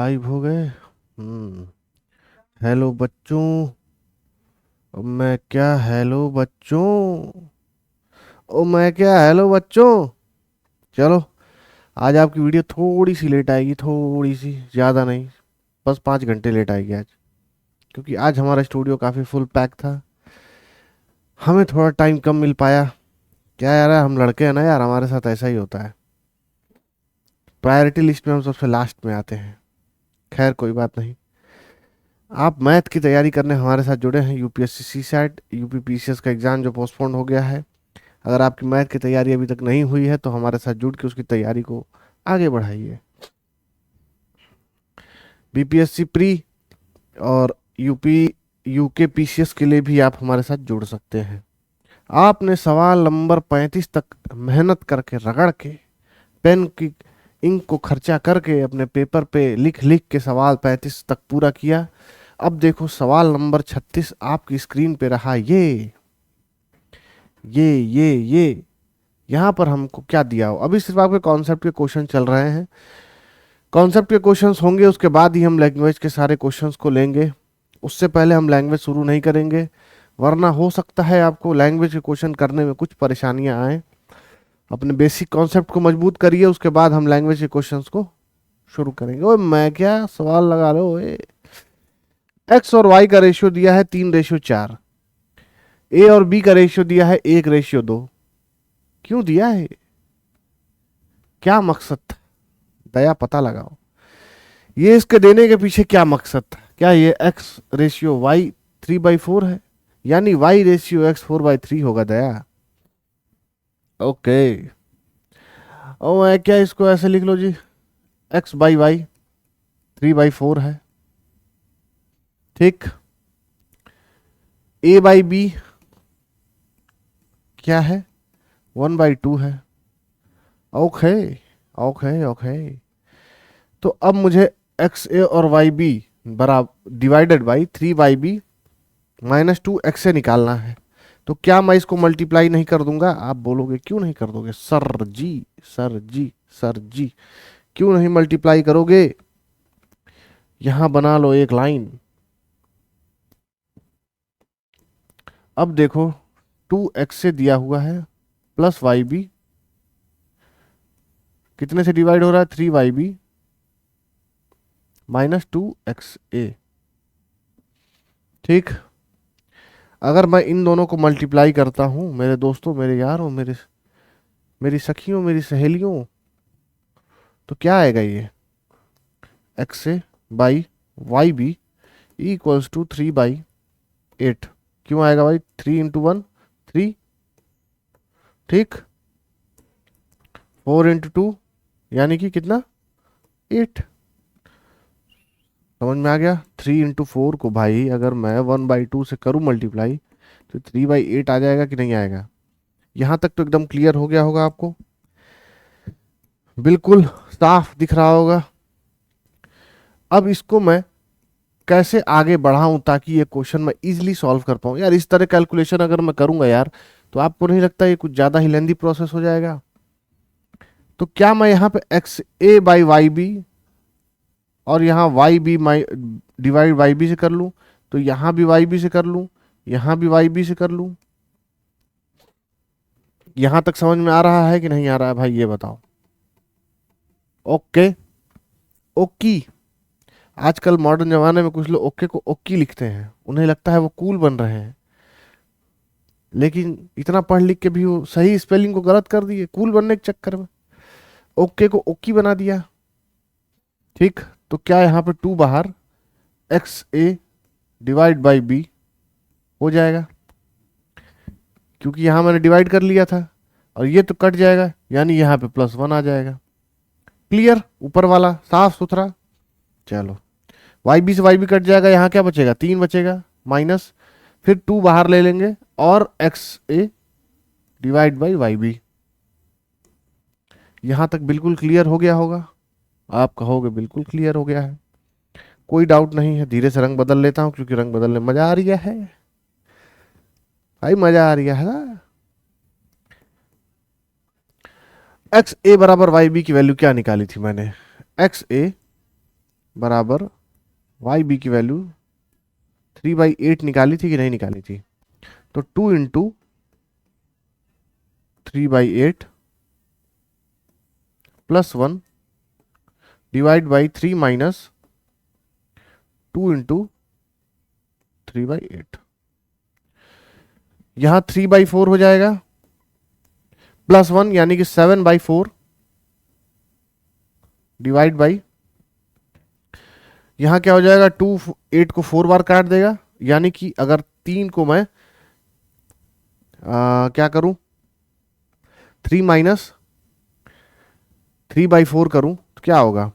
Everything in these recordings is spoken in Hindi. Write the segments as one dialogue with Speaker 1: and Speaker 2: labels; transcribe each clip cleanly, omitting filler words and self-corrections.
Speaker 1: लाइव हो गए। हेलो बच्चों। हेलो बच्चों। हेलो बच्चों। चलो, आज आपकी वीडियो थोड़ी सी लेट आएगी, थोड़ी सी, ज़्यादा नहीं। बस 5 घंटे लेट आएगी आज, क्योंकि आज हमारा स्टूडियो काफ़ी फुल पैक था। हमें थोड़ा टाइम कम मिल पाया। क्या यार, हम लड़के हैं ना यार, हमारे साथ ऐसा ही होता है। प्रायोरिटी लिस्ट में हम सबसे लास्ट में आते हैं। खैर, कोई बात नहीं। आप मैथ की तैयारी करने हमारे साथ जुड़े हैं। UPSC CSAT UP PCS का एग्ज़ाम जो पोस्टपोन हो गया है। अगर आपकी मैथ की तैयारी अभी तक नहीं हुई है तो हमारे साथ जुड़ के उसकी तैयारी को आगे बढ़ाइए। बीपीएससी प्री और यूपी यूके पीसीएस के लिए भी आप हमारे साथ जुड़ सकते हैं। आपने सवाल नंबर 35 तक मेहनत करके, रगड़ के, पेन की इंक को खर्चा करके अपने पेपर पे लिख लिख के सवाल 35 तक पूरा किया। अब देखो सवाल नंबर 36 आपकी स्क्रीन पे रहा। ये यहाँ पर हमको क्या दिया हो। अभी सिर्फ आपके कॉन्सेप्ट के क्वेश्चन चल रहे हैं। कॉन्सेप्ट के क्वेश्चंस होंगे, उसके बाद ही हम लैंग्वेज के सारे क्वेश्चंस को लेंगे। उससे पहले हम लैंग्वेज शुरू नहीं करेंगे, वरना हो सकता है आपको लैंग्वेज के क्वेश्चन करने में कुछ परेशानियां आए। अपने बेसिक कॉन्सेप्ट को मजबूत करिए, उसके बाद हम लैंग्वेज के क्वेश्चंस को शुरू करेंगे। ओए, मैं क्या सवाल लगा रहे हो। एक्स और वाई का रेशियो दिया है 3:4। ए और बी का रेशियो दिया है 1:2। क्यों दिया है, क्या मकसद था, दया पता लगाओ। ये इसके देने के पीछे क्या मकसद था। क्या ये एक्स रेशियो वाई 3/4 है, यानी वाई रेशियो एक्स 4/3 होगा दया। ओके। ओ मैं क्या, इसको ऐसे लिख लो जी, एक्स बाई वाई 3/4 है। ठीक। ए बाई बी क्या है, 1/2 है। Okay okay okay. तो अब मुझे एक्स ए और वाई बी बराबर डिवाइडेड बाई 3/b -2 एक्स से निकालना है। तो क्या मैं इसको मल्टीप्लाई नहीं कर दूंगा। आप बोलोगे क्यों नहीं कर दोगे सर जी, सर जी, सर जी, क्यों नहीं मल्टीप्लाई करोगे। यहां बना लो एक लाइन। अब देखो 2x से दिया हुआ है प्लस वाई बी, कितने से डिवाइड हो रहा है, 3/b -2xa। ठीक। अगर मैं इन दोनों को मल्टीप्लाई करता हूं मेरे दोस्तों, मेरे यारों, मेरी सखियों, मेरी सहेलियों, तो क्या आएगा ये, x a by y b equals to 3/8। क्यों आएगा भाई, 3 × 1 3। ठीक। 4 × 2 यानी कि कितना, 8। समझ में आ गया। 3 × 4 को भाई अगर मैं 1/2 से करूँ मल्टीप्लाई तो 3/8 आ जाएगा कि नहीं आएगा। यहां तक तो एकदम क्लियर हो गया होगा आपको, बिल्कुल साफ दिख रहा होगा। अब इसको मैं कैसे आगे बढ़ाऊं ताकि ये क्वेश्चन मैं इजीली सॉल्व कर पाऊं। यार इस तरह कैलकुलेशन अगर मैं करूंगा यार, तो आपको नहीं लगता ये कुछ ज़्यादा ही लेंदी प्रोसेस हो जाएगा। तो क्या मैं यहाँ पे x a by y b और यहाँ वाई बी माई डिवाइड वाई बी से कर लूँ, तो यहाँ भी वाई बी से कर लूँ, यहाँ भी वाई बी से कर लूँ। यहाँ तक समझ में आ रहा है कि नहीं आ रहा है भाई, ये बताओ। ओके ओकी। आजकल मॉडर्न जमाने में कुछ लोग ओके को ओक्की लिखते हैं, उन्हें लगता है वो कूल बन रहे हैं, लेकिन इतना पढ़ लिख के भी वो सही स्पेलिंग को गलत कर दिए कूल बनने के चक्कर में, ओके को ओक्की बना दिया। ठीक। तो क्या यहाँ पे 2 बाहर, x a divide by b हो जाएगा, क्योंकि यहाँ मैंने डिवाइड कर लिया था, और ये तो कट जाएगा, यानी यहाँ पे +1 आ जाएगा। क्लियर, ऊपर वाला साफ सुथरा। चलो, वाई बी से वाई बी कट जाएगा, यहाँ क्या बचेगा, 3 बचेगा माइनस, फिर 2 बाहर ले लेंगे और x a divide by y b. यहां तक बिल्कुल क्लियर हो गया होगा। आप कहोगे बिल्कुल क्लियर हो गया है, कोई डाउट नहीं है। धीरे से रंग बदल लेता हूं क्योंकि रंग बदलने में मजा आ रही है भाई, मजा आ रही है ना। एक्स ए बराबर वाई बी की वैल्यू क्या निकाली थी मैंने, एक्स ए बराबर वाई बी की वैल्यू 3/8 निकाली थी कि नहीं निकाली थी? तो 2 × 3/8 +1 डिवाइड बाई 3 माइनस 2 × 3/8। यहां 3/4 हो जाएगा, +1 यानी कि 7/4 डिवाइड बाई, यहां क्या हो जाएगा, 8 को 4 बार काट देगा, यानी कि अगर 3 को मैं क्या करूं, 3 माइनस 3/4 करूं तो क्या होगा,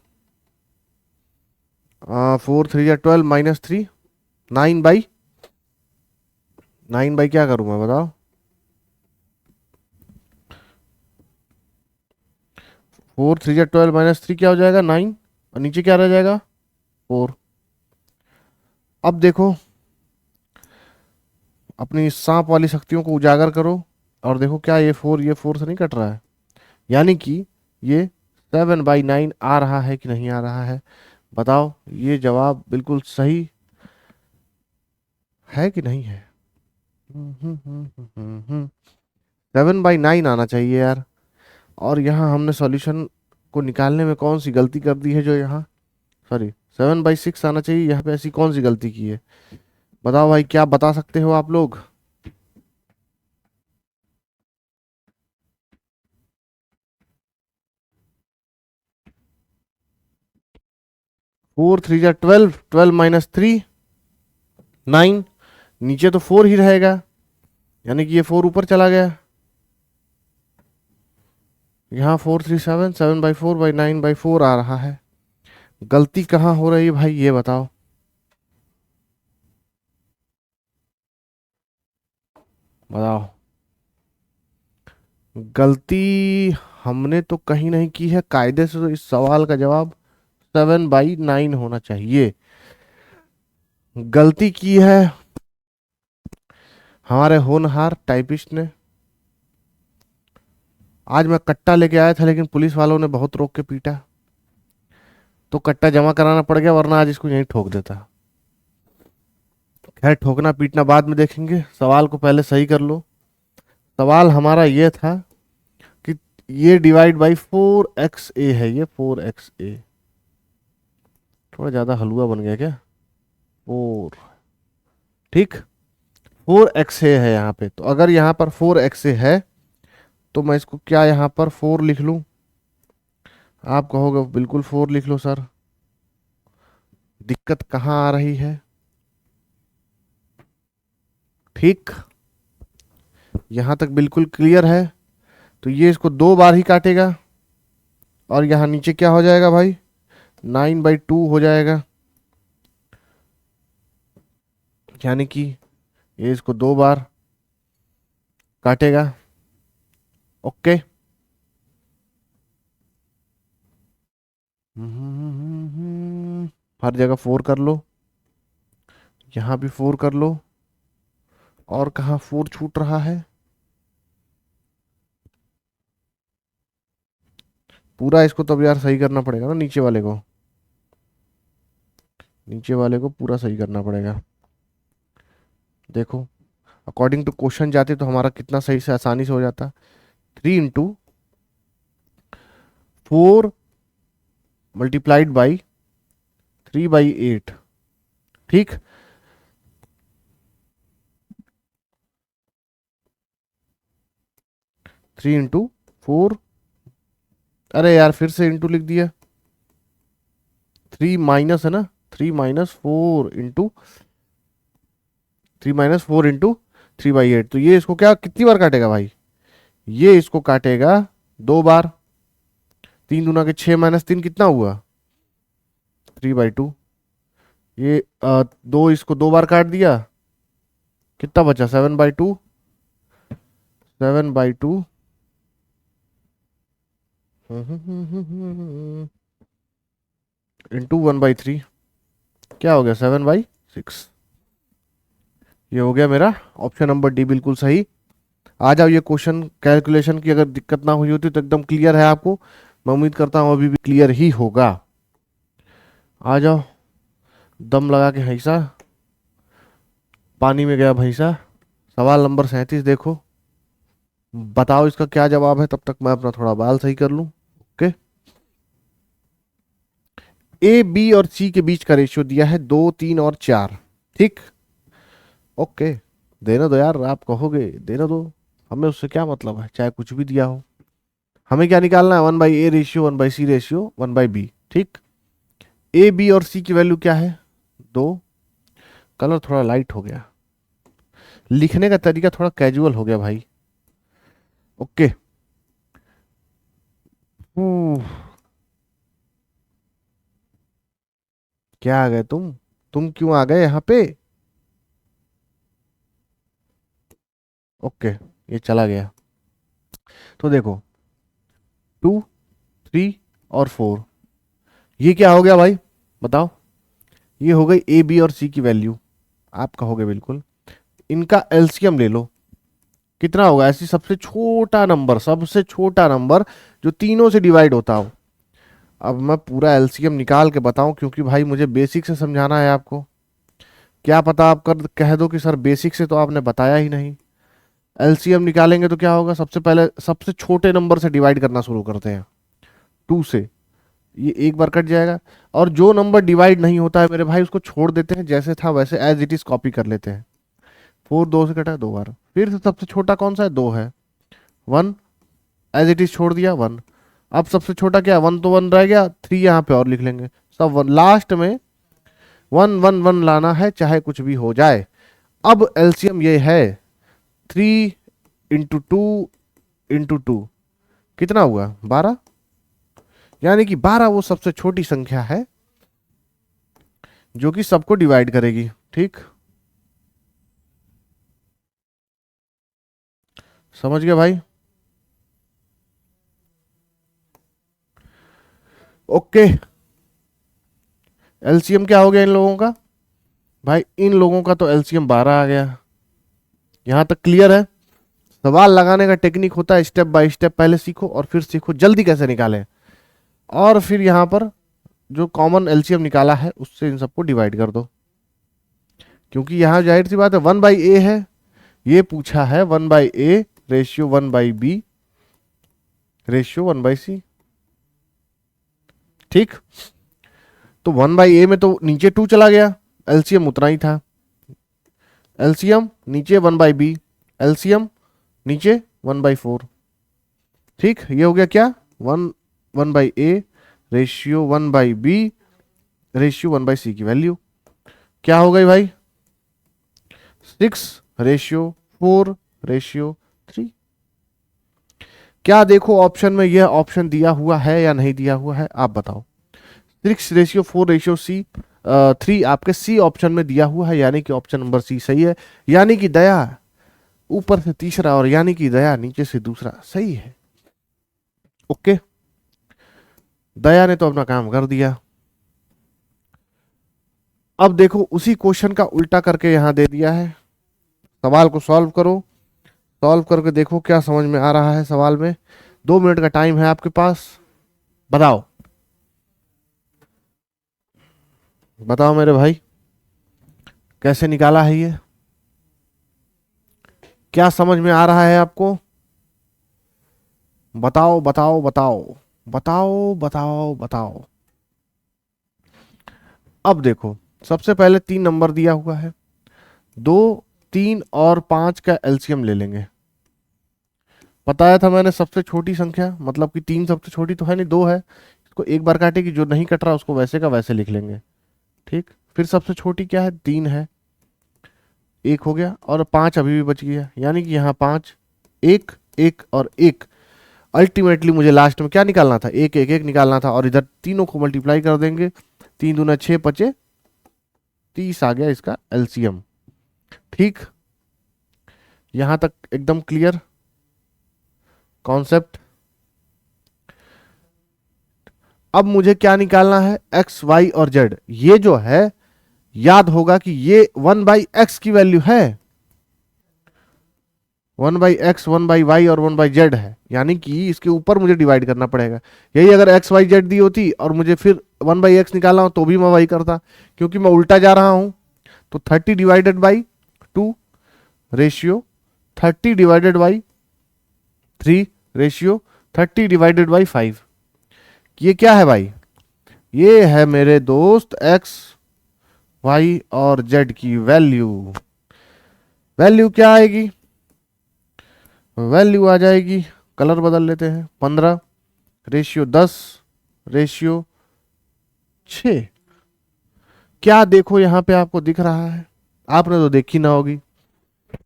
Speaker 1: 4 3 12 -3, 9/9 क्या करूं मैं बताओ, 4 3 12 -3 क्या हो जाएगा, 9, और नीचे क्या रह जाएगा, 4। अब देखो अपनी सांप वाली शक्तियों को उजागर करो और देखो क्या ये 4 से नहीं कट रहा है, यानी कि ये 7/9 आ रहा है कि नहीं आ रहा है? बताओ, ये जवाब बिल्कुल सही है कि नहीं है? 7/9 आना चाहिए यार। और यहाँ हमने सॉल्यूशन को निकालने में कौन सी गलती कर दी है, जो यहाँ, सॉरी, 7/6 आना चाहिए, यहाँ पे ऐसी कौन सी गलती की है? बताओ भाई, क्या बता सकते हो आप लोग? 4 3 12, 12 - 3 9, नीचे तो 4 ही रहेगा, यानी कि ये 4 ऊपर चला गया, यहाँ 4 3 7, 7/4/9/4 आ रहा है। गलती कहाँ हो रही है भाई, ये बताओ। बताओ, गलती हमने तो कहीं नहीं की है, कायदे से तो इस सवाल का जवाब 7/9 होना चाहिए। गलती की है हमारे होनहार टाइपिस्ट ने। आज मैं कट्टा लेके आया था, लेकिन पुलिस वालों ने बहुत रोक के पीटा, तो कट्टा जमा कराना पड़ गया, वरना आज इसको यहीं ठोक देता। खैर, ठोकना पीटना बाद में देखेंगे, सवाल को पहले सही कर लो। सवाल हमारा ये था कि ये डिवाइड बाई 4xa है, ये 4xa थोड़ा ज्यादा हलवा बन गया क्या, 4, ठीक, 4xa है यहाँ पे। तो अगर यहाँ पर 4xa है तो मैं इसको क्या यहाँ पर 4 लिख लूं? आप कहोगे बिल्कुल 4 लिख लो सर, दिक्कत कहाँ आ रही है? ठीक, यहां तक बिल्कुल क्लियर है। तो ये इसको 2 बार ही काटेगा, और यहाँ नीचे क्या हो जाएगा भाई, 9/2 हो जाएगा, यानी कि ये इसको 2 बार काटेगा। ओके, हर जगह 4 कर लो, यहां भी 4 कर लो, और कहाँ 4 छूट रहा है? पूरा इसको तो अब यार सही करना पड़ेगा ना, नीचे वाले को, नीचे वाले को पूरा सही करना पड़ेगा। देखो, अकॉर्डिंग टू क्वेश्चन जाते तो हमारा कितना सही से आसानी से हो जाता। 3 × 4 मल्टीप्लाइड बाई 3/8, ठीक। थ्री इंटू फोर, अरे यार फिर से इंटू लिख दिया, 3 माइनस है ना, 3 - 4 × 3/8, तो ये इसको क्या कितनी बार काटेगा भाई? ये इसको काटेगा 2 बार। 3 × 2 = 6 -3 कितना हुआ, 3/2। ये 2 इसको 2 बार काट दिया, कितना बचा, 7/2, 7/2 इंटू 1/3, क्या हो गया, 7/6। ये हो गया मेरा ऑप्शन नंबर डी बिल्कुल सही। आ जाओ, ये क्वेश्चन कैलकुलेशन की अगर दिक्कत ना हुई होती तो एकदम क्लियर है आपको, मैं उम्मीद करता हूँ अभी भी क्लियर ही होगा। आ जाओ, दम लगा के भैंसा, पानी में गया भैंसा। सवाल नंबर 37 देखो, बताओ इसका क्या जवाब है, तब तक मैं अपना थोड़ा बाल सही कर लूं। ओके, ए बी और सी के बीच का रेशियो दिया है 2, 3 और 4। ठीक, ओके, देने दो यार, आप कहोगे देने दो, हमें उससे क्या मतलब है, चाहे कुछ भी दिया हो। हमें क्या निकालना है, 1/a ratio, 1/c ratio, 1/b। ठीक, ए बी और सी की वैल्यू क्या है, 2। कलर थोड़ा लाइट हो गया, लिखने का तरीका थोड़ा कैजुअल हो गया भाई। ओके, क्या आ गए तुम क्यों आ गए यहाँ पे। ओके, ये चला गया। तो देखो, 2, 3 और 4, ये क्या हो गया भाई, बताओ। ये हो गई ए बी और सी की वैल्यू, आप कहोगे बिल्कुल। इनका एलसीएम ले लो, कितना होगा, ऐसी सबसे छोटा नंबर, सबसे छोटा नंबर जो तीनों से डिवाइड होता हो। अब मैं पूरा एलसीएम निकाल के बताऊं, क्योंकि भाई मुझे बेसिक से समझाना है आपको। क्या पता आप कर कह दो कि सर बेसिक से तो आपने बताया ही नहीं। एलसीएम निकालेंगे तो क्या होगा, सबसे पहले सबसे छोटे नंबर से डिवाइड करना शुरू करते हैं, 2 से। ये एक बार कट जाएगा, और जो नंबर डिवाइड नहीं होता है मेरे भाई उसको छोड़ देते हैं, जैसे था वैसे एज इट इज कॉपी कर लेते हैं। 4 2 से कटा 2 बार, फिर से सबसे छोटा कौन सा है, 2 है। 1 एज इट इज छोड़ दिया, 1। अब सबसे छोटा क्या है, 1 तो 1 रह गया, 3 यहाँ पे और लिख लेंगे, सब 1, लास्ट में 1 1 1 लाना है, चाहे कुछ भी हो जाए। अब एलसीएम ये है 3 × 2 × 2, कितना हुआ, 12। यानी कि 12 वो सबसे छोटी संख्या है जो कि सबको डिवाइड करेगी। ठीक, समझ गया भाई। ओके, एलसीएम क्या हो गया इन लोगों का, भाई इन लोगों का तो एलसीएम 12 आ गया। यहां तक क्लियर है। सवाल लगाने का टेक्निक होता है स्टेप बाय स्टेप, पहले सीखो और फिर सीखो जल्दी कैसे निकालें, और फिर यहां पर जो कॉमन एलसीएम निकाला है उससे इन सबको डिवाइड कर दो। क्योंकि यहां जाहिर सी बात है 1/a है, ये पूछा है 1/a ratio 1/b ratio 1/c। ठीक, तो 1/a में तो नीचे 2 चला गया, एलसीएम उतना ही था। एलसीएम नीचे 1/b, एलसीएम नीचे 1/4। ठीक, ये हो गया क्या, 1/a ratio 1/b ratio 1/c की वैल्यू क्या हो गई भाई, 6:4:3। क्या देखो ऑप्शन में यह ऑप्शन दिया हुआ है या नहीं दिया हुआ है, आप बताओ। 6:4:3 आपके सी ऑप्शन में दिया हुआ है, यानी कि ऑप्शन नंबर सी सही है। यानी कि दया ऊपर से तीसरा और यानी कि दया नीचे से दूसरा सही है। ओके, दया ने तो अपना काम कर दिया। अब देखो उसी क्वेश्चन का उल्टा करके यहां दे दिया है, सवाल को सॉल्व करो, सॉल्व करके देखो क्या समझ में आ रहा है सवाल में। 2 मिनट का टाइम है आपके पास, बताओ बताओ मेरे भाई, कैसे निकाला है ये, क्या समझ में आ रहा है आपको, बताओ बताओ बताओ बताओ बताओ बताओ। अब देखो, सबसे पहले 3 नंबर दिया हुआ है, 2, 3 और 5 का एलसीएम ले लेंगे। बताया था मैंने सबसे छोटी संख्या, मतलब कि 3 सबसे छोटी तो है नहीं, 2 है, इसको एक बार काटेगी, जो नहीं कट रहा उसको वैसे का वैसे लिख लेंगे। ठीक, फिर सबसे छोटी क्या है, 3 है, 1 हो गया, और 5 अभी भी बच गया, यानी कि यहाँ 5, 1 1 और 1। अल्टीमेटली मुझे लास्ट में क्या निकालना था, 1 1 1 निकालना था, और इधर तीनों को मल्टीप्लाई कर देंगे, 3 दूना 6 पचे 30 आ गया इसका एलसीएम। ठीक, यहां तक एकदम क्लियर कॉन्सेप्ट। अब मुझे क्या निकालना है, एक्स वाई और जेड। ये जो है याद होगा कि ये 1/x की वैल्यू है, 1/x 1/y और 1/z है, यानी कि इसके ऊपर मुझे डिवाइड करना पड़ेगा। यही अगर x y z दी होती और मुझे फिर 1/x निकाला हूं तो भी मैं वही करता, क्योंकि मैं उल्टा जा रहा हूं। तो 30 divided by 2 ratio 30 divided by 3 ratio 30 divided by 5। ये क्या है भाई? ये है मेरे दोस्त x y और z की वैल्यू। वैल्यू क्या आएगी? वैल्यू आ जाएगी, कलर बदल लेते हैं, 15 रेशियो 10 रेशियो 6। क्या देखो यहाँ पे आपको दिख रहा है? आपने तो देखी ना होगी,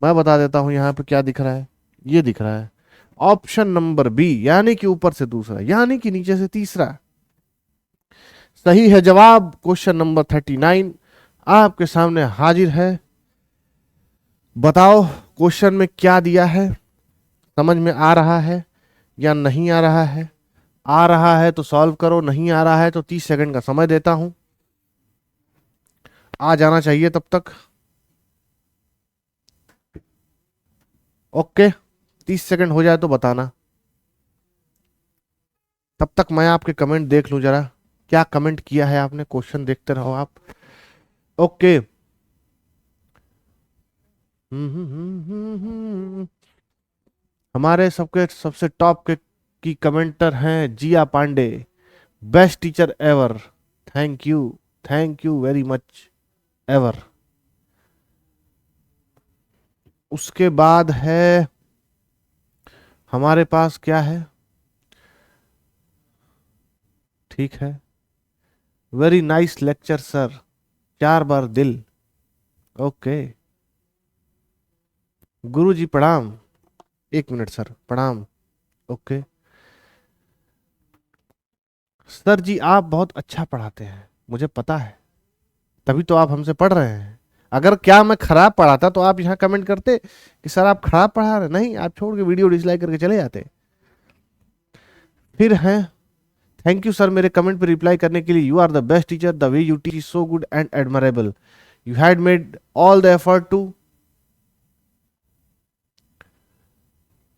Speaker 1: मैं बता देता हूं यहाँ पे क्या दिख रहा है। ये दिख रहा है ऑप्शन नंबर बी, यानी कि ऊपर से दूसरा यानी कि नीचे से तीसरा सही है जवाब। क्वेश्चन नंबर 39 आपके सामने हाजिर है। बताओ क्वेश्चन में क्या दिया है, समझ में आ रहा है या नहीं आ रहा है? आ रहा है तो सॉल्व करो, नहीं आ रहा है तो 30 सेकंड का समय देता हूं, आ जाना चाहिए तब तक। ओके 30 सेकंड हो जाए तो बताना, तब तक मैं आपके कमेंट देख लूं जरा, क्या कमेंट किया है आपने। क्वेश्चन देखते रहो आप। ओके हमारे सबके सबसे टॉप के की कमेंटर हैं Jiya Pandey, best teacher ever. Thank you very much ever. उसके बाद है हमारे पास क्या है, ठीक है, वेरी नाइस लेक्चर सर, 4 बार दिल। ओके गुरु जी प्रणाम, 1 मिनट सर प्रणाम। ओके सर जी आप बहुत अच्छा पढ़ाते हैं, मुझे पता है, तभी तो आप हमसे पढ़ रहे हैं। अगर क्या मैं खराब पढ़ाता तो आप यहाँ कमेंट करते कि सर आप खराब पढ़ा रहे, नहीं आप छोड़ के वीडियो डिसलाइक करके चले जाते। फिर हैं थैंक यू सर मेरे कमेंट पे रिप्लाई करने के लिए। You are the best teacher, the way you teach is so good and admirable, you had made all the effort to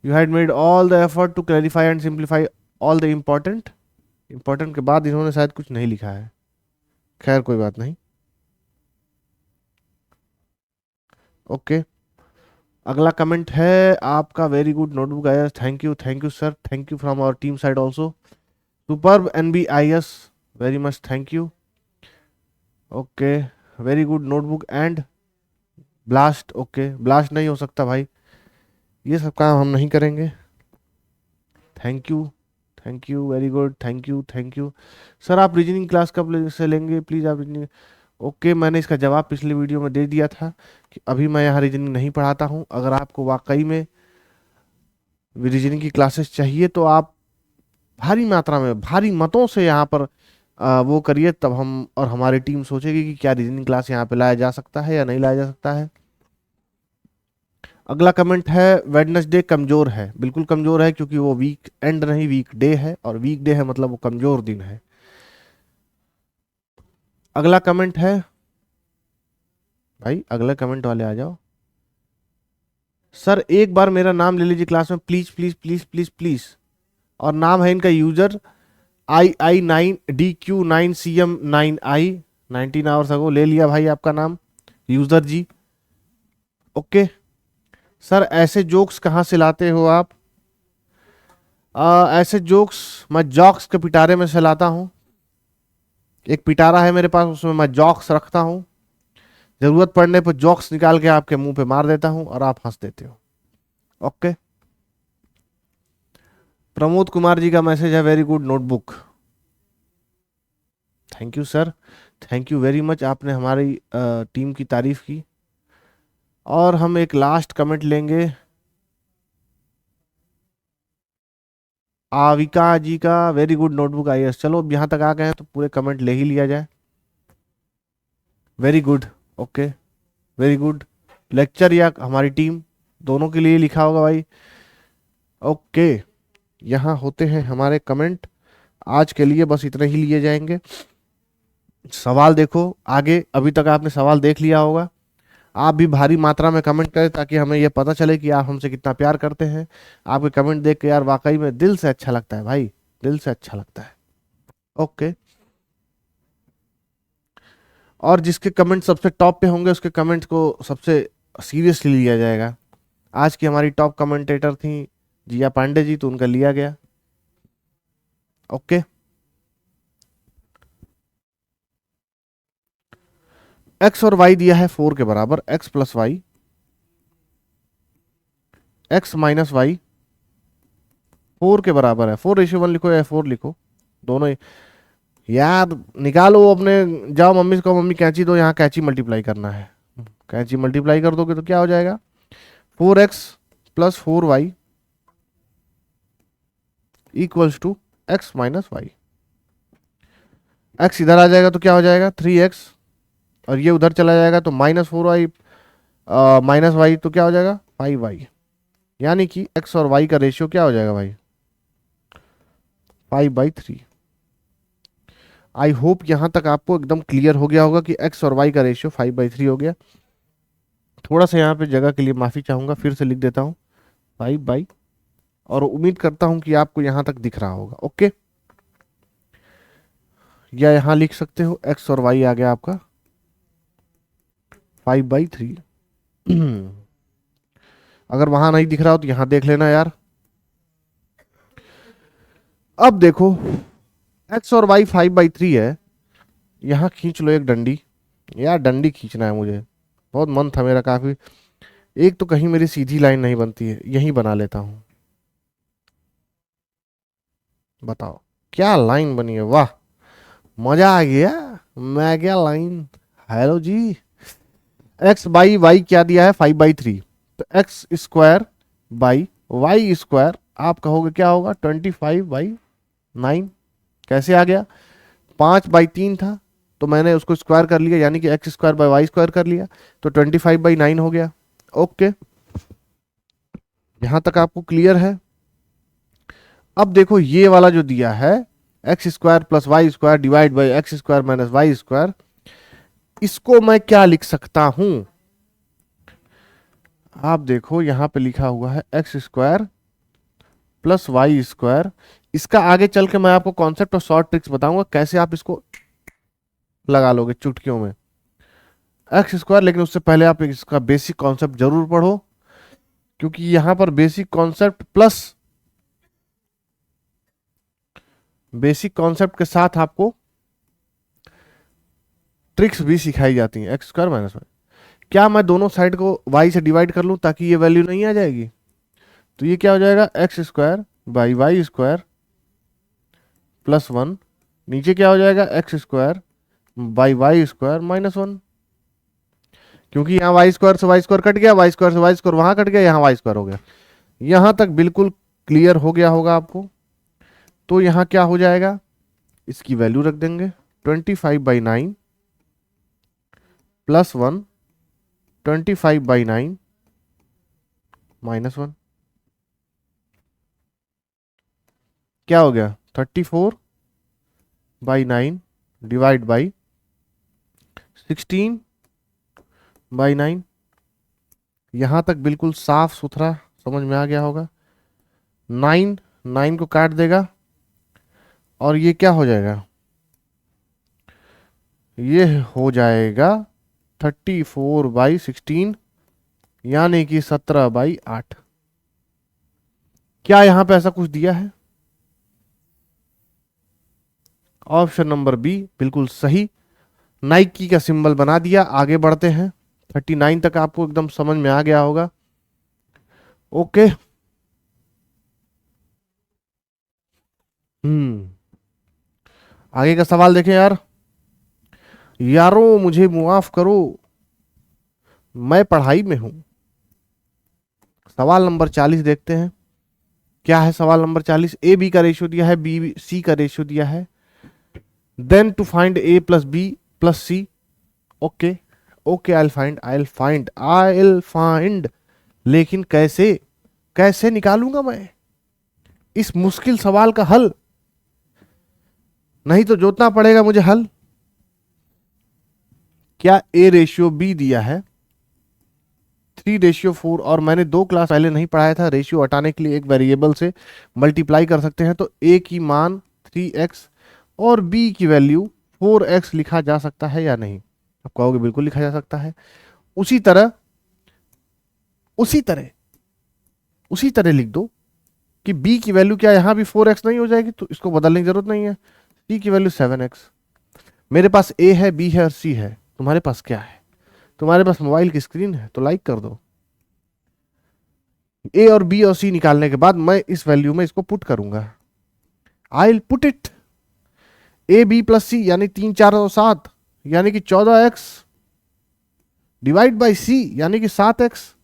Speaker 1: you had made all the effort to clarify and simplify all the important के बाद इन्होंने शायद कुछ नहीं लिखा है, खैर कोई बात नहीं। ओके अगला कमेंट है आपका, very good notebook IAS, thank you sir, thank you from our team side also, superb NB IAS, very much thank you. Okay very good notebook and blast. Okay blast नहीं हो सकता भाई, ये सब काम हम नहीं करेंगे। Thank you very good, thank you sir. आप रीजनिंग क्लास कब से लेंगे प्लीज़ आप रीजनिंग। ओके मैंने इसका जवाब पिछले वीडियो में दे दिया था कि अभी मैं यहाँ रीजनिंग नहीं पढ़ाता हूँ। अगर आपको वाकई में रीजनिंग की क्लासेस चाहिए तो आप भारी मात्रा में भारी मतों से यहाँ पर वो करिए, तब हम और हमारी टीम सोचेगी कि क्या रीजनिंग क्लास यहाँ पे लाया जा सकता है या नहीं लाया जा सकता है। अगला कमेंट है वेडनेसडे कमजोर है, बिल्कुल कमजोर है क्योंकि वो वीक एंड नहीं वीक डे है, और वीक डे है मतलब वो कमजोर दिन है। अगला कमेंट है भाई, अगले कमेंट वाले आ जाओ। सर एक बार मेरा नाम ले लीजिए क्लास में please please please please please. और नाम है इनका यूजर II9DQ9CM9I, 19 आवर्स अगो ले लिया भाई आपका नाम यूजर जी। ओके सर ऐसे जोक्स कहाँ से लाते हो आप? ऐसे जोक्स मैं जॉक्स के पिटारे में से लाता हूँ। एक पिटारा है मेरे पास, उसमें मैं जॉक्स रखता हूँ, जरूरत पड़ने पर जॉक्स निकाल के आपके मुंह पे मार देता हूँ और आप हंस देते हो। ओके प्रमोद कुमार जी का मैसेज है, very good notebook, thank you sir, thank you very much, आपने हमारी टीम की तारीफ की। और हम एक लास्ट कमेंट लेंगे आविका जी का, वेरी गुड नोटबुक आईएएस। चलो अब यहाँ तक आ गए हैं तो पूरे कमेंट ले ही लिया जाए। Very good okay very good, lecture या हमारी टीम दोनों के लिए लिखा होगा भाई। ओके यहाँ होते हैं हमारे कमेंट, आज के लिए बस इतने ही लिए जाएंगे। सवाल देखो आगे, अभी तक आपने सवाल देख लिया होगा, आप भी भारी मात्रा में कमेंट करें ताकि हमें यह पता चले कि आप हमसे कितना प्यार करते हैं। आपके कमेंट देख के यार वाकई में दिल से अच्छा लगता है भाई, दिल से अच्छा लगता है। ओके और जिसके कमेंट सबसे टॉप पे होंगे उसके कमेंट्स को सबसे सीरियसली लिया जाएगा। आज की हमारी टॉप कमेंटेटर थी जिया पांडे जी, तो उनका लिया गया। ओके, एक्स और वाई दिया है 4 के बराबर, x plus Y, x minus y 4 के बराबर है। 4:1 लिखो या 4 लिखो, दोनों ही। यार निकालो अपने, जाओ मम्मी से कहो मम्मी कैंची दो, यहाँ कैंची मल्टीप्लाई करना है। कैंची मल्टीप्लाई कर दोगे तो क्या हो जाएगा, 4x plus 4y equals to x minus y. X इधर आ जाएगा तो क्या हो जाएगा 3x, और ये उधर चला जाएगा तो -4y माइनस वाई, तो क्या हो जाएगा 5y। यानी कि x और y का रेशियो क्या हो जाएगा भाई, 5/3। आई होप यहां तक आपको एकदम क्लियर हो गया होगा कि x और y का रेशियो 5/3 हो गया। थोड़ा सा यहाँ पे जगह के लिए माफी चाहूंगा, फिर से लिख देता हूँ 5/, और उम्मीद करता हूं कि आपको यहां तक दिख रहा होगा। ओके, या यहां लिख सकते हो x और y आ गया आपका 5/3। अगर वहां नहीं दिख रहा हो तो यहां देख लेना यार। अब देखो x और y 5/3 है, यहां खींच लो एक डंडी। यार डंडी खींचना है मुझे, बहुत मन था मेरा काफी। एक तो कहीं मेरी सीधी लाइन नहीं बनती है, यही बना लेता हूं। बताओ क्या लाइन बनी है, वाह मजा आ गया। मैं क्या लाइन, हेलो जी। एक्स बाई वाई क्या दिया है 5/3, तो x square by y square आप कहोगे क्या होगा 25/9। कैसे आ गया, 5/3 था तो मैंने उसको स्क्वायर कर लिया, यानी कि x square by y square कर लिया, तो 25/9 हो गया। ओके, यहां तक आपको क्लियर है। अब देखो ये वाला जो दिया है x square plus y square divide by x square minus y square, इसको मैं क्या लिख सकता हूं, आप देखो यहां पे लिखा हुआ है x square plus y square. इसका आगे चल के मैं आपको कॉन्सेप्ट और शॉर्ट ट्रिक्स बताऊंगा कैसे आप इसको लगा लोगे चुटकियों में एक्स स्क्वायर। लेकिन उससे पहले आप इसका बेसिक कॉन्सेप्ट जरूर पढ़ो, क्योंकि यहां पर basic concept plus basic concept के साथ आपको ट्रिक्स भी सिखाई जाती हैं। एक्स स्क्वायर माइनस वाई, क्या मैं दोनों साइड को वाई से डिवाइड कर लूं ताकि ये वैल्यू नहीं आ जाएगी, तो ये क्या हो जाएगा x square by y square plus 1, नीचे क्या हो जाएगा x square by y square -1, क्योंकि यहाँ वाई स्क्वायर से वाई स्क्वायर कट गया, वाई स्क्वायर से वाई स्क्वायर वहां कट गया, यहाँ वाई स्क्वायर हो गया। यहां तक बिल्कुल क्लियर हो गया होगा आपको। तो यहाँ क्या हो जाएगा, इसकी वैल्यू रख देंगे 25/9 प्लस 1, 25/9 -1, क्या हो गया 34/9 डिवाइड बाई 16/9। यहां तक बिल्कुल साफ सुथरा समझ में आ गया होगा। 9 9 को काट देगा और ये क्या हो जाएगा, ये हो जाएगा 34/16, यानी कि 17/8। क्या यहां पे ऐसा कुछ दिया है, ऑप्शन नंबर बी बिल्कुल सही, नाइकी का सिंबल बना दिया। आगे बढ़ते हैं, 39 तक आपको एकदम समझ में आ गया होगा। ओके, आगे का सवाल देखें यार। यारों मुझे मुआफ करो, मैं पढ़ाई में हूं। सवाल नंबर 40 देखते हैं, क्या है सवाल नंबर 40। ए बी का रेशियो दिया है, बी सी का रेशियो दिया है, then to find A plus B plus C. Okay okay, I find, लेकिन कैसे, कैसे निकालूंगा मैं इस मुश्किल सवाल का हल, नहीं तो जोतना पड़ेगा मुझे हल। क्या ए रेशियो बी दिया है 3:4, और मैंने 2 क्लास पहले नहीं पढ़ाया था, रेशियो हटाने के लिए एक वेरिएबल से मल्टीप्लाई कर सकते हैं, तो ए की मान 3x और बी की वैल्यू 4x लिखा जा सकता है या नहीं। आप कहोगे बिल्कुल लिखा जा सकता है। उसी तरह उसी तरह उसी तरह लिख दो कि b की वैल्यू क्या यहां भी 4x नहीं हो जाएगी, तो इसको बदलने की जरूरत नहीं है। c की वैल्यू 7x। मेरे पास a है, b है और c है। तुम्हारे पास क्या है? तुम्हारे पास मोबाइल की स्क्रीन है, तो लाइक कर दो। a और b और c निकालने के बाद मैं इस वैल्यू में इसको पुट करूंगा। I will put it a b plus c यानी 3 4 और 7 यानी कि 14x डिवाइड बाई सी यानी कि 7x।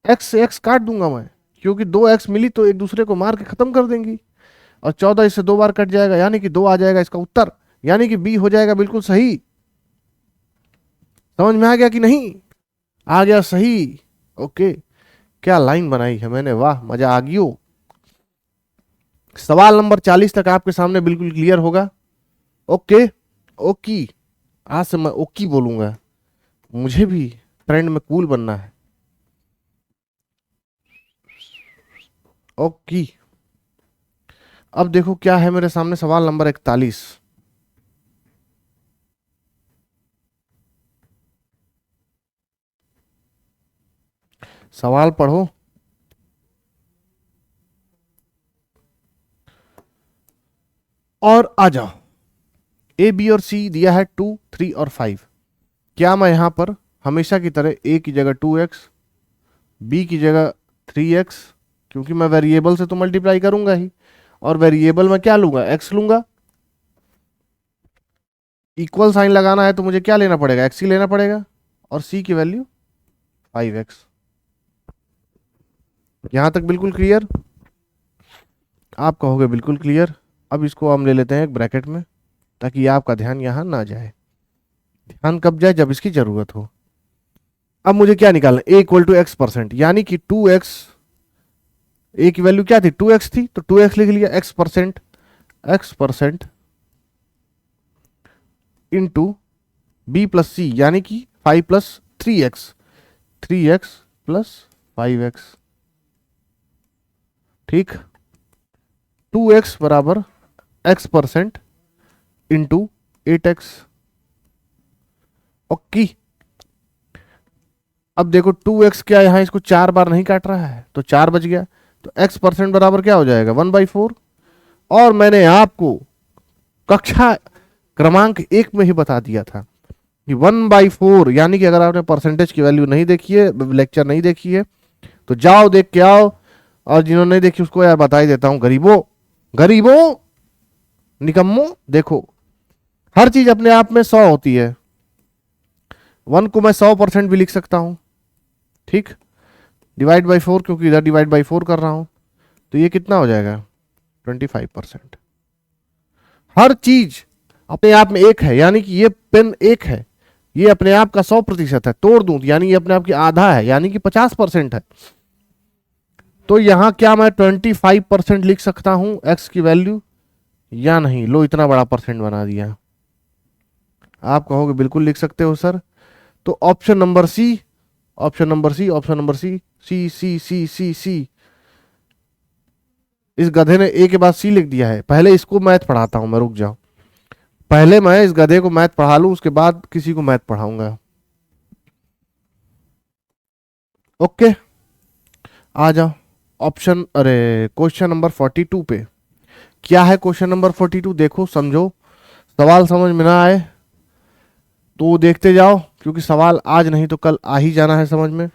Speaker 1: x से x काट दूंगा मैं, क्योंकि 2x मिली तो एक दूसरे को मार के खत्म कर देंगी, और 14 इससे 2 बार कट जाएगा यानी कि 2 आ जाएगा इसका उत्तर, यानी कि बी हो जाएगा बिल्कुल सही। समझ में आ गया कि नहीं? आ गया सही। ओके, क्या लाइन बनाई है मैंने, वाह मजा आ गई। सवाल नंबर 40 तक आपके सामने बिल्कुल क्लियर होगा। ओके, ओकी, आज से मैं ओकी बोलूंगा, मुझे भी ट्रेंड में कूल बनना है। ओकी, अब देखो क्या है मेरे सामने, सवाल नंबर 41। सवाल पढ़ो और आ जाओ। ए बी और सी दिया है 2 3 और 5। क्या मैं यहां पर हमेशा की तरह ए की जगह 2x, बी की जगह 3x, क्योंकि मैं वेरिएबल से तो मल्टीप्लाई करूंगा ही, और वेरिएबल में क्या लूंगा, x लूंगा। इक्वल साइन लगाना है तो मुझे क्या लेना पड़ेगा, x ही लेना पड़ेगा, और c की वैल्यू 5x। यहां तक बिल्कुल क्लियर? आप कहोगे बिल्कुल क्लियर। अब इसको हम ले लेते हैं एक ब्रैकेट में, ताकि आपका ध्यान यहां ना जाए। ध्यान कब जाए, जब इसकी जरूरत हो। अब मुझे क्या निकालना है, a equal to X percent, यानी कि 2x, a की वैल्यू क्या थी 2x थी, तो 2x लिख लिया, x percent into b plus c यानी कि 5 प्लस 3x प्लस 5x। ठीक, 2x बराबर x% इंटू 8x। ओके, अब देखो 2x क्या यहां इसको 4 बार नहीं काट रहा है, तो 4 बच गया, तो x% बराबर क्या हो जाएगा 1/4। और मैंने आपको कक्षा क्रमांक 1 में ही बता दिया था कि 1/4, यानी कि अगर आपने परसेंटेज की वैल्यू नहीं देखी है, लेक्चर नहीं देखी है, तो जाओ देख के आओ, और जिन्होंने नहीं देखी उसको यार बता ही देता हूं, गरीबों गरीबों निकम्मो, देखो हर चीज अपने आप में 100 होती है। 1 को मैं 100% भी लिख सकता हूं, ठीक, डिवाइड बाई 4, क्योंकि इधर डिवाइड बाई 4 कर रहा हूं, तो ये कितना हो जाएगा 25%। हर चीज अपने आप में 1 है, यानी कि ये पेन 1 है, ये अपने आप का 100% है, तोड़ दूं यानी ये अपने आप की आधा है, यानी कि 50% है। तो यहां क्या मैं 25% लिख सकता हूं x की वैल्यू या नहीं? लो, इतना बड़ा परसेंट बना दिया। आप कहोगे बिल्कुल लिख सकते हो सर। तो option number C, option number C, option number C, C C C C C. इस गधे ने ए के बाद सी लिख दिया है। पहले इसको मैथ पढ़ाता हूं मैं, रुक जाओ, पहले मैं इस गधे को मैथ पढ़ा लूं, उसके बाद किसी को मैथ पढ़ाऊंगा। ओके, आ जाओ ऑप्शन, अरे क्वेश्चन नंबर 42 पे। क्या है क्वेश्चन नंबर 42? देखो समझो, सवाल समझ में ना आए तो देखते जाओ, क्योंकि सवाल आज नहीं तो कल आ ही जाना है समझ में,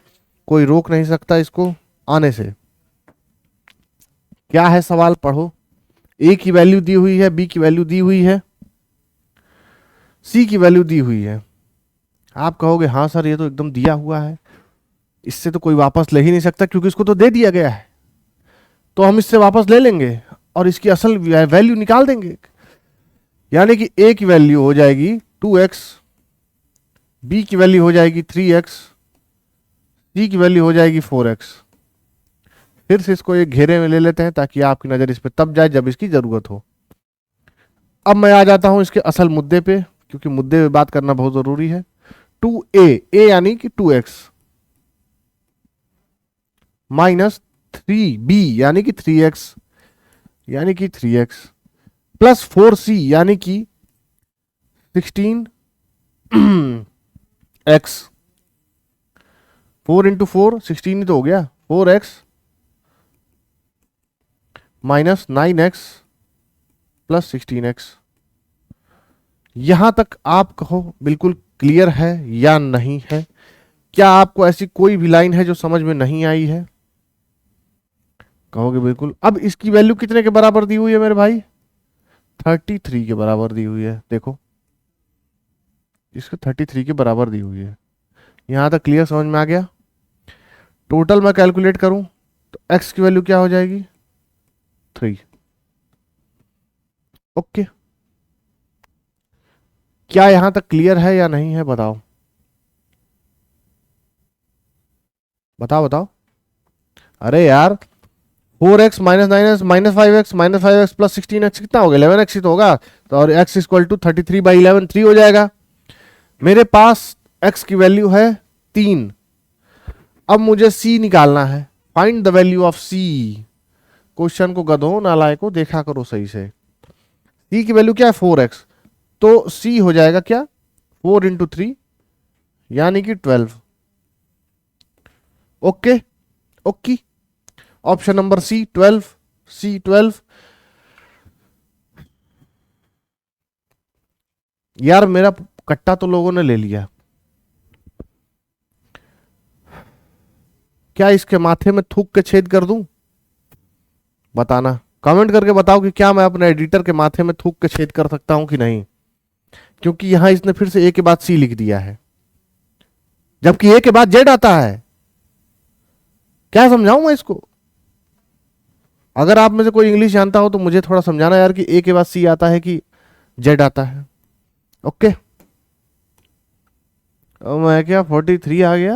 Speaker 1: कोई रोक नहीं सकता इसको आने से। क्या है सवाल, पढ़ो। ए की वैल्यू दी हुई है, बी की वैल्यू दी हुई है, सी की वैल्यू दी हुई है। आप कहोगे हाँ सर ये तो एकदम दिया हुआ है, इससे तो कोई वापस ले ही नहीं सकता, क्योंकि इसको तो दे दिया गया है, तो हम इससे वापस ले लेंगे और इसकी असल वैल्यू निकाल देंगे। यानी कि ए की वैल्यू हो जाएगी 2x, बी की वैल्यू हो जाएगी 3x, सी की वैल्यू हो जाएगी 4x। फिर से इसको एक घेरे में ले लेते हैं ताकि आपकी नजर इस पे तब जाए जब इसकी जरूरत हो। अब मैं आ जाता हूं इसके असल मुद्दे पे, क्योंकि मुद्दे पे बात करना बहुत जरूरी है। 2a यानी कि 2x माइनस 3b यानी कि 3x, यानी कि 3x प्लस 4c यानी कि 16 एक्स, 4 × 4 16 ही तो हो गया, 4x minus 9x plus 16x। यहां तक आप कहो बिल्कुल क्लियर है या नहीं है? क्या आपको ऐसी कोई भी लाइन है जो समझ में नहीं आई है? कहोगे बिल्कुल। अब इसकी वैल्यू कितने के बराबर दी हुई है मेरे भाई? 33 के बराबर दी हुई है। देखो इसको 33 के बराबर दी हुई है। यहां तक क्लियर, समझ में आ गया? टोटल मैं कैलकुलेट करूं तो x की वैल्यू क्या हो जाएगी? 3। ओके, क्या यहां तक क्लियर है या नहीं है? बताओ बताओ बताओ। अरे यार 4x minus 9x minus 5x plus 16x कितना हो गया? 11x ही तो होगा। तो और x इक्वल टू 33/11 3 हो जाएगा। मेरे पास x की वैल्यू है 3। अब मुझे c निकालना है। Find the value of c। Question को गधो नालायको देखा करो सही से। c की वैल्यू क्या है? 4x। तो c हो जाएगा क्या? 4 × 3 यानी कि 12। Okay okay, option number C 12। C 12। यार मेरा कट्टा तो लोगों ने ले लिया, क्या इसके माथे में थूक के छेद कर दूं? बताना, कमेंट करके बताओ कि क्या मैं अपने एडिटर के माथे में थूक के छेद कर सकता हूं कि नहीं। क्योंकि यहां इसने फिर से ए के बाद सी लिख दिया है, जबकि ए के बाद जेड आता है। क्या समझाऊं मैं इसको? अगर आप में से कोई इंग्लिश जानता हो तो मुझे थोड़ा समझाना यार कि ए के बाद सी आता है कि जेड आता है। ओके, मैं क्या 43 आ गया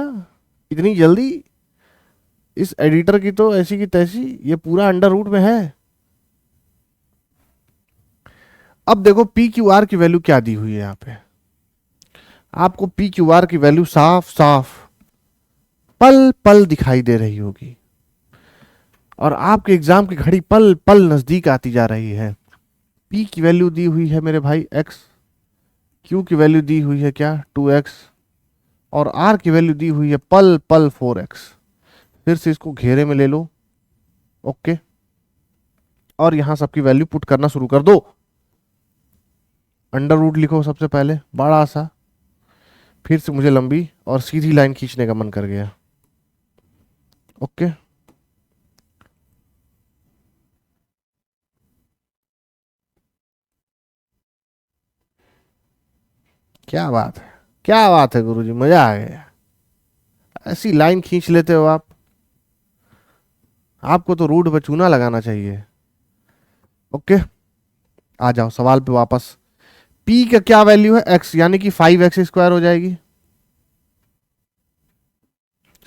Speaker 1: इतनी जल्दी? इस एडिटर की तो ऐसी की तैसी, ये पूरा अंडर रूट में है। अब देखो पी क्यू आर की वैल्यू क्या दी हुई है यहां पे। आपको पी क्यू आर की वैल्यू साफ साफ पल पल दिखाई दे रही होगी, और आपके एग्जाम की घड़ी पल पल नजदीक आती जा रही है। पी की वैल्यू दी हुई है मेरे भाई x, क्यू की वैल्यू दी हुई है क्या 2x, और आर की वैल्यू दी हुई है पल पल 4x। फिर से इसको घेरे में ले लो। ओके, और यहां सबकी वैल्यू पुट करना शुरू कर दो। अंडर रूट लिखो सबसे पहले बड़ा सा, फिर से मुझे लंबी और सीधी लाइन खींचने का मन कर गया। ओके, क्या बात है, क्या बात है गुरुजी, मजा आ गया। ऐसी लाइन खींच लेते हो आप, आपको तो रूट पे चूना लगाना चाहिए। ओके, आ जाओ सवाल पे वापस। P का क्या वैल्यू है? x, यानी कि 5x² हो जाएगी।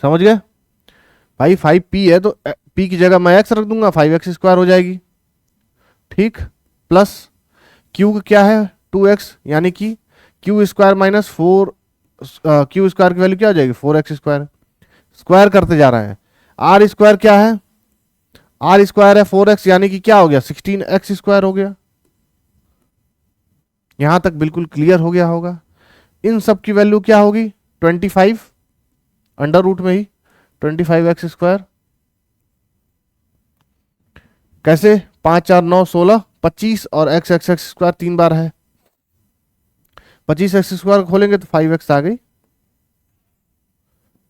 Speaker 1: समझ गए भाई? 5p है तो p की जगह मैं x रख दूंगा, 5x² हो जाएगी। ठीक, प्लस q का क्या है? 2x, यानी कि q² माइनस 4, q² की वैल्यू क्या हो जाएगी? 4x²। स्क्वायर करते जा रहे हैं। r² क्या है? r² है 4x, यानी कि क्या हो गया? 16x² हो गया। यहां तक बिल्कुल क्लियर हो गया होगा। इन सब की वैल्यू क्या होगी? 25, अंडर रूट में ही 25x²। कैसे? 5 4 9 16 25, और x² 3 बार है। 25x² खोलेंगे तो 5x आ गई।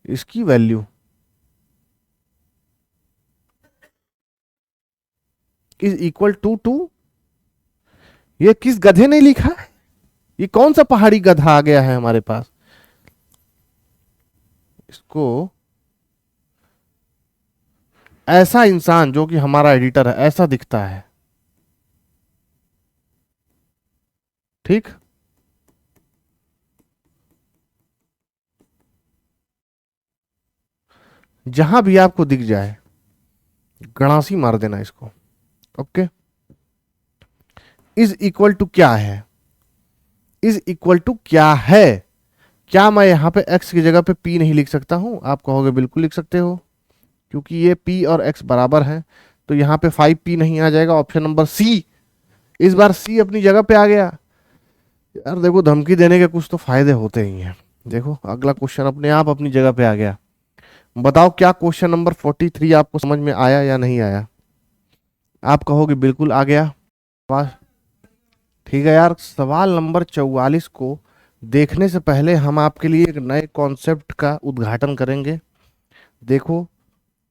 Speaker 1: इसकी वैल्यू इज इक्वल टू 2। ये किस गधे ने लिखा है? ये कौन सा पहाड़ी गधा आ गया है हमारे पास? इसको, ऐसा इंसान जो कि हमारा एडिटर है ऐसा दिखता है। ठीक, जहां भी आपको दिख जाए गणासी मार देना इसको। ओके, इज इक्वल टू क्या है? इज इक्वल टू क्या है? क्या मैं यहां पे x की जगह पे p नहीं लिख सकता हूं? आप कहोगे बिल्कुल लिख सकते हो, क्योंकि ये p और x बराबर है। तो यहां पे 5p नहीं आ जाएगा? Option number C. इस बार c अपनी जगह पे आ गया। यार देखो, धमकी देने के कुछ तो फायदे होते ही हैं। देखो अगला क्वेश्चन अपने आप अपनी जगह पे आ गया। बताओ क्या क्वेश्चन नंबर 43 आपको समझ में आया या नहीं आया? आप कहोगे बिल्कुल आ गया। वाह, ठीक है यार। सवाल नंबर 44 को देखने से पहले हम आपके लिए एक नए कॉन्सेप्ट का उद्घाटन करेंगे। देखो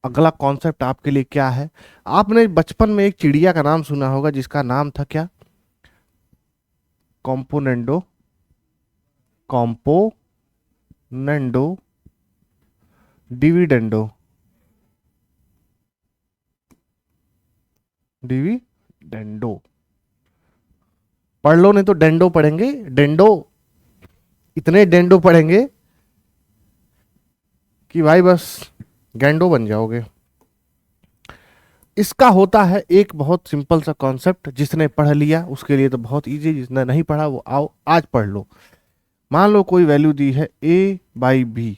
Speaker 1: अगला कॉन्सेप्ट आपके लिए क्या है। आपने बचपन में एक चिड़िया का नाम सुना होगा जिसका नाम था क्या? Componendo, componendo, dividendo, dividendo. पढ़ लो, नहीं तो डेंडो पढ़ेंगे। डेंडो, इतने डेंडो पढ़ेंगे कि भाई बस गैंडो बन जाओगे। इसका होता है एक बहुत सिंपल सा कॉन्सेप्ट, जिसने पढ़ लिया उसके लिए तो बहुत इजी, जिसने नहीं पढ़ा वो आओ आज पढ़ लो। मान लो कोई वैल्यू दी है a/b।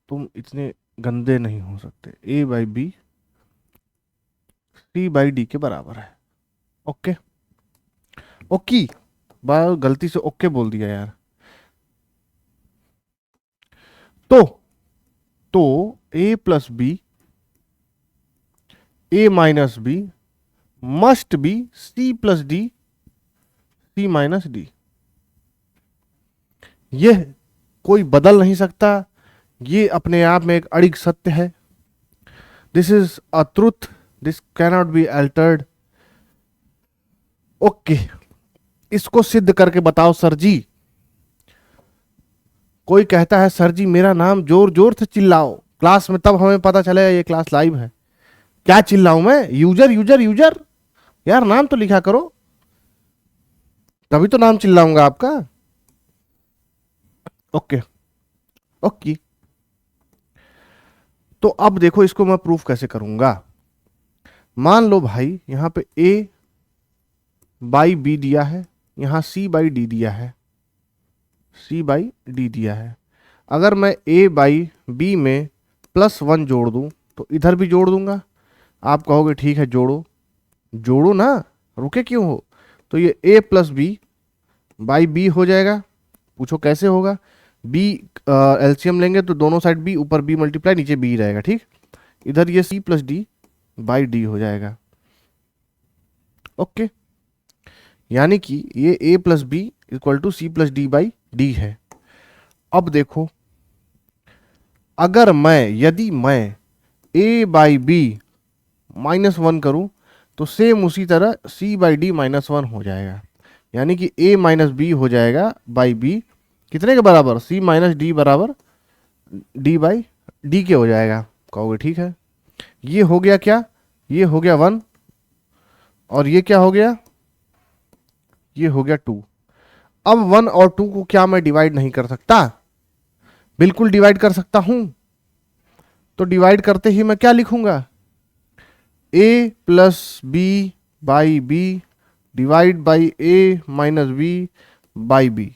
Speaker 1: तुम इतने गंदे नहीं हो सकते। a/b c/d के बराबर है। ओके, ओके, बार गलती से ओके बोल दिया यार। तो तो a+b, a-b must be c+d, c-d। यह कोई बदल नहीं सकता, ये अपने आप में एक अड़िग सत्य है। This is a truth, this cannot be altered. Okay, इसको सिद्ध करके बताओ सर जी। कोई कहता है सर जी मेरा नाम जोर जोर से चिल्लाओ क्लास में, तब हमें पता चलेगा ये क्लास लाइव है। क्या चिल्लाऊं मैं? User user user. यार नाम तो लिखा करो, तभी तो नाम चिल्लाऊंगा आपका। Okay, okay. तो अब देखो इसको मैं प्रूफ कैसे करूंगा। मान लो भाई यहां पे a/b दिया है, यहां c/d दिया है, c/d दिया है। अगर मैं a/b में +1 जोड़ दूं तो इधर भी जोड़ दूंगा। आप कहोगे ठीक है जोड़ो, जोड़ो ना, रुके क्यों हो? तो ये a+b/b हो जाएगा। पूछो कैसे होगा? b एलसीएम लेंगे तो दोनों साइड b, ऊपर b मल्टीप्लाई, नीचे b रहेगा। ठीक, इधर ये c+d/d हो जाएगा। ओके, यानी कि ये a+b = c+d/d है। अब देखो, अगर मैं, यदि मैं a/b -1 करूं तो सेम उसी तरह c/d -1 हो जाएगा। यानी कि a-b हो जाएगा बाई b कितने के बराबर? c-d बराबर d/d के हो जाएगा। कहोगे ठीक है। ये हो गया क्या? ये हो गया 1, और ये क्या हो गया? ये हो गया 2। अब 1 और 2 को क्या मैं डिवाइड नहीं कर सकता? बिल्कुल डिवाइड कर सकता हूं। तो डिवाइड करते ही मैं क्या लिखूंगा? a+b/b divide by a-b/b।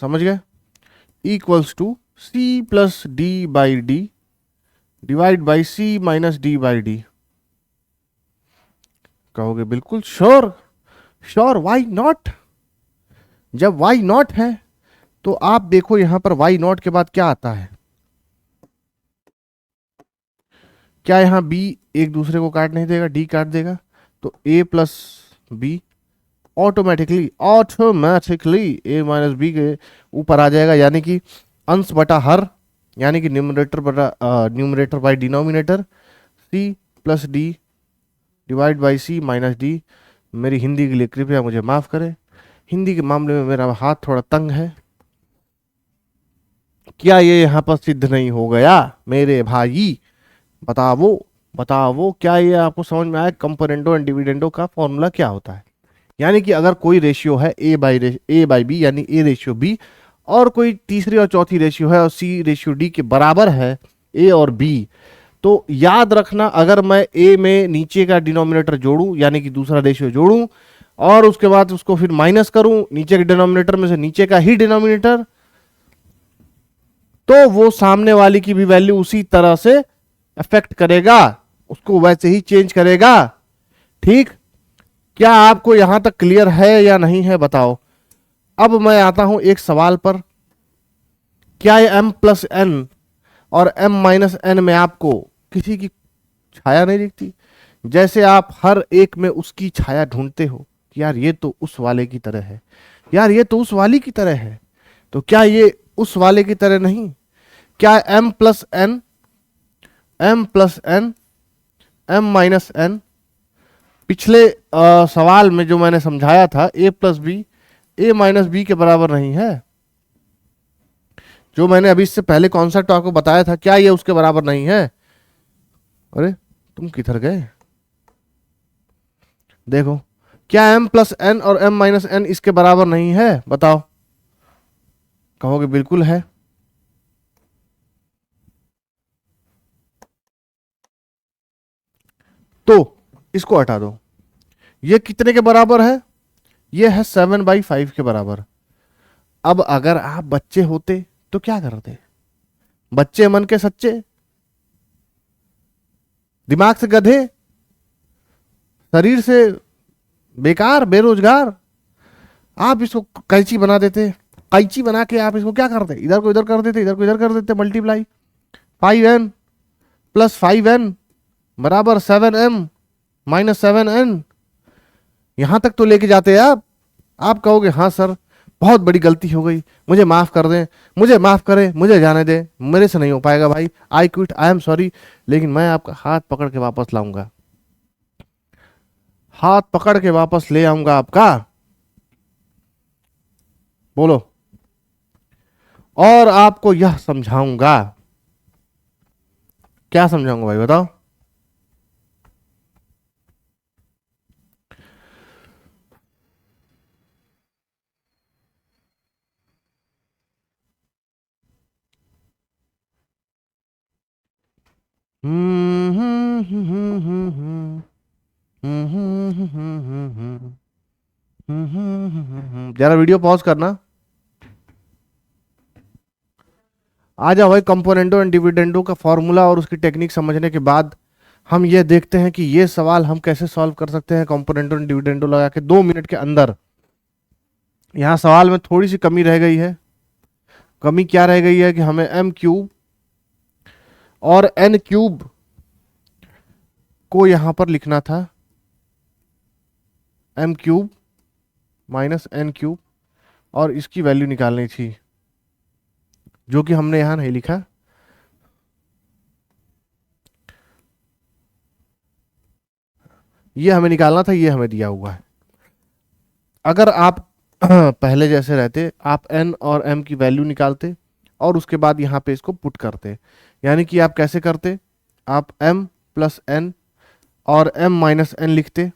Speaker 1: समझ गए? Equals to c+d/d divide by c-d/d। कहोगे बिल्कुल श्योर, श्योर, वाई नॉट। जब वाई नॉट है तो आप देखो यहां पर वाई नॉट के बाद क्या आता है। क्या यहां b एक दूसरे को काट नहीं देगा? d काट देगा। तो a+b ऑटोमेटिकली a-b के ऊपर आ जाएगा। यानी कि अंश बटा हर, यानी कि numerator by denominator, c+d divide by c-d। मेरी हिंदी के लिए कृपया मुझे माफ करें, हिंदी के मामले में मेरा हाथ थोड़ा तंग है। क्या ये यहां पर सिद्ध नहीं हो गया मेरे भाई? बताओ बताओ, क्या ये आपको समझ में आया? कंपोनेंडो एंड डिविडेंडो का फॉर्मूला क्या होता है? यानी कि अगर कोई रेशियो है a/b यानी a/b, और कोई तीसरी और चौथी रेशियो है और c/d के बराबर है a और b, तो याद रखना अगर मैं a में नीचे का डिनोमिनेटर जोड़ूं, यानी कि दूसरा रेशियो जोड़ूं, और उसके बाद उसको फिर माइनस करूं नीचे के डिनोमिनेटर में से नीचे का ही डिनोमिनेटर, तो वो सामने वाली की भी वैल्यू उसी तरह से अफेक्ट करेगा। उसको वैसे ही चेंज करेगा। ठीक, क्या आपको यहां तक क्लियर है या नहीं है बताओ। अब मैं आता हूं एक सवाल पर, क्या ये m प्लस एन और m माइनस एन में आपको किसी की छाया नहीं दिखती? जैसे आप हर एक में उसकी छाया ढूंढते हो कि यार ये तो उस वाले की तरह है, यार ये तो उस वाली की तरह है, तो क्या ये उस वाले की तरह नहीं? क्या m plus N, m plus N, m minus N, पिछले सवाल में जो मैंने समझाया था a plus B, a minus B के बराबर नहीं है? जो मैंने अभी इससे पहले कॉन्सेप्ट आपको बताया था, क्या ये उसके बराबर नहीं है? अरे तुम किधर गए? देखो, क्या m प्लस एन और m माइनस एन इसके बराबर नहीं है? बताओ। कहोगे बिल्कुल है। तो इसको हटा दो, ये कितने के बराबर है? ये है 7/5 के बराबर। अब अगर आप बच्चे होते तो क्या करते? बच्चे मन के सच्चे, दिमाग से गधे, शरीर से बेकार, बेरोजगार, आप इसको कैंची बना देते। कैंची बना के आप इसको क्या करते? इधर को इधर कर देते, इधर को इधर कर देते, मल्टीप्लाई 5n प्लस 5n बराबर 7m माइनस 7n। यहां तक तो लेके जाते हैं आप कहोगे हाँ सर बहुत बड़ी गलती हो गई, मुझे माफ कर दें, मुझे माफ करें, मुझे जाने दें, मेरे से नहीं हो पाएगा भाई, I quit, I am sorry. लेकिन मैं आपका हाथ पकड़ के वापस लाऊंगा, हाथ पकड़ के वापस ले आऊंगा आपका। बोलो। और आपको यह समझाऊंगा। क्या समझाऊंगा भाई बताओ? जरा वीडियो पॉज करना। आ जाओ भाई, कंपोनेंटो एंड डिविडेंडो का फॉर्मूला और उसकी टेक्निक समझने के बाद हम ये देखते हैं कि ये सवाल हम कैसे सॉल्व कर सकते हैं कंपोनेंटो एंड डिविडेंडो लगा के 2 मिनट के अंदर। यहाँ सवाल में थोड़ी सी कमी रह गई है। कमी क्या रह गई है कि हमें m क्यूब और n क्यूब को यहां पर लिखना था, m cube minus n cube, और इसकी वैल्यू निकालनी थी, जो कि हमने यहां नहीं लिखा। ये हमें निकालना था, ये हमें दिया हुआ है। अगर आप पहले जैसे रहते, आप n और m की वैल्यू निकालते और उसके बाद यहाँ पे इसको पुट करते। यानी कि आप कैसे करते? आप m प्लस n और m माइनस n लिखते,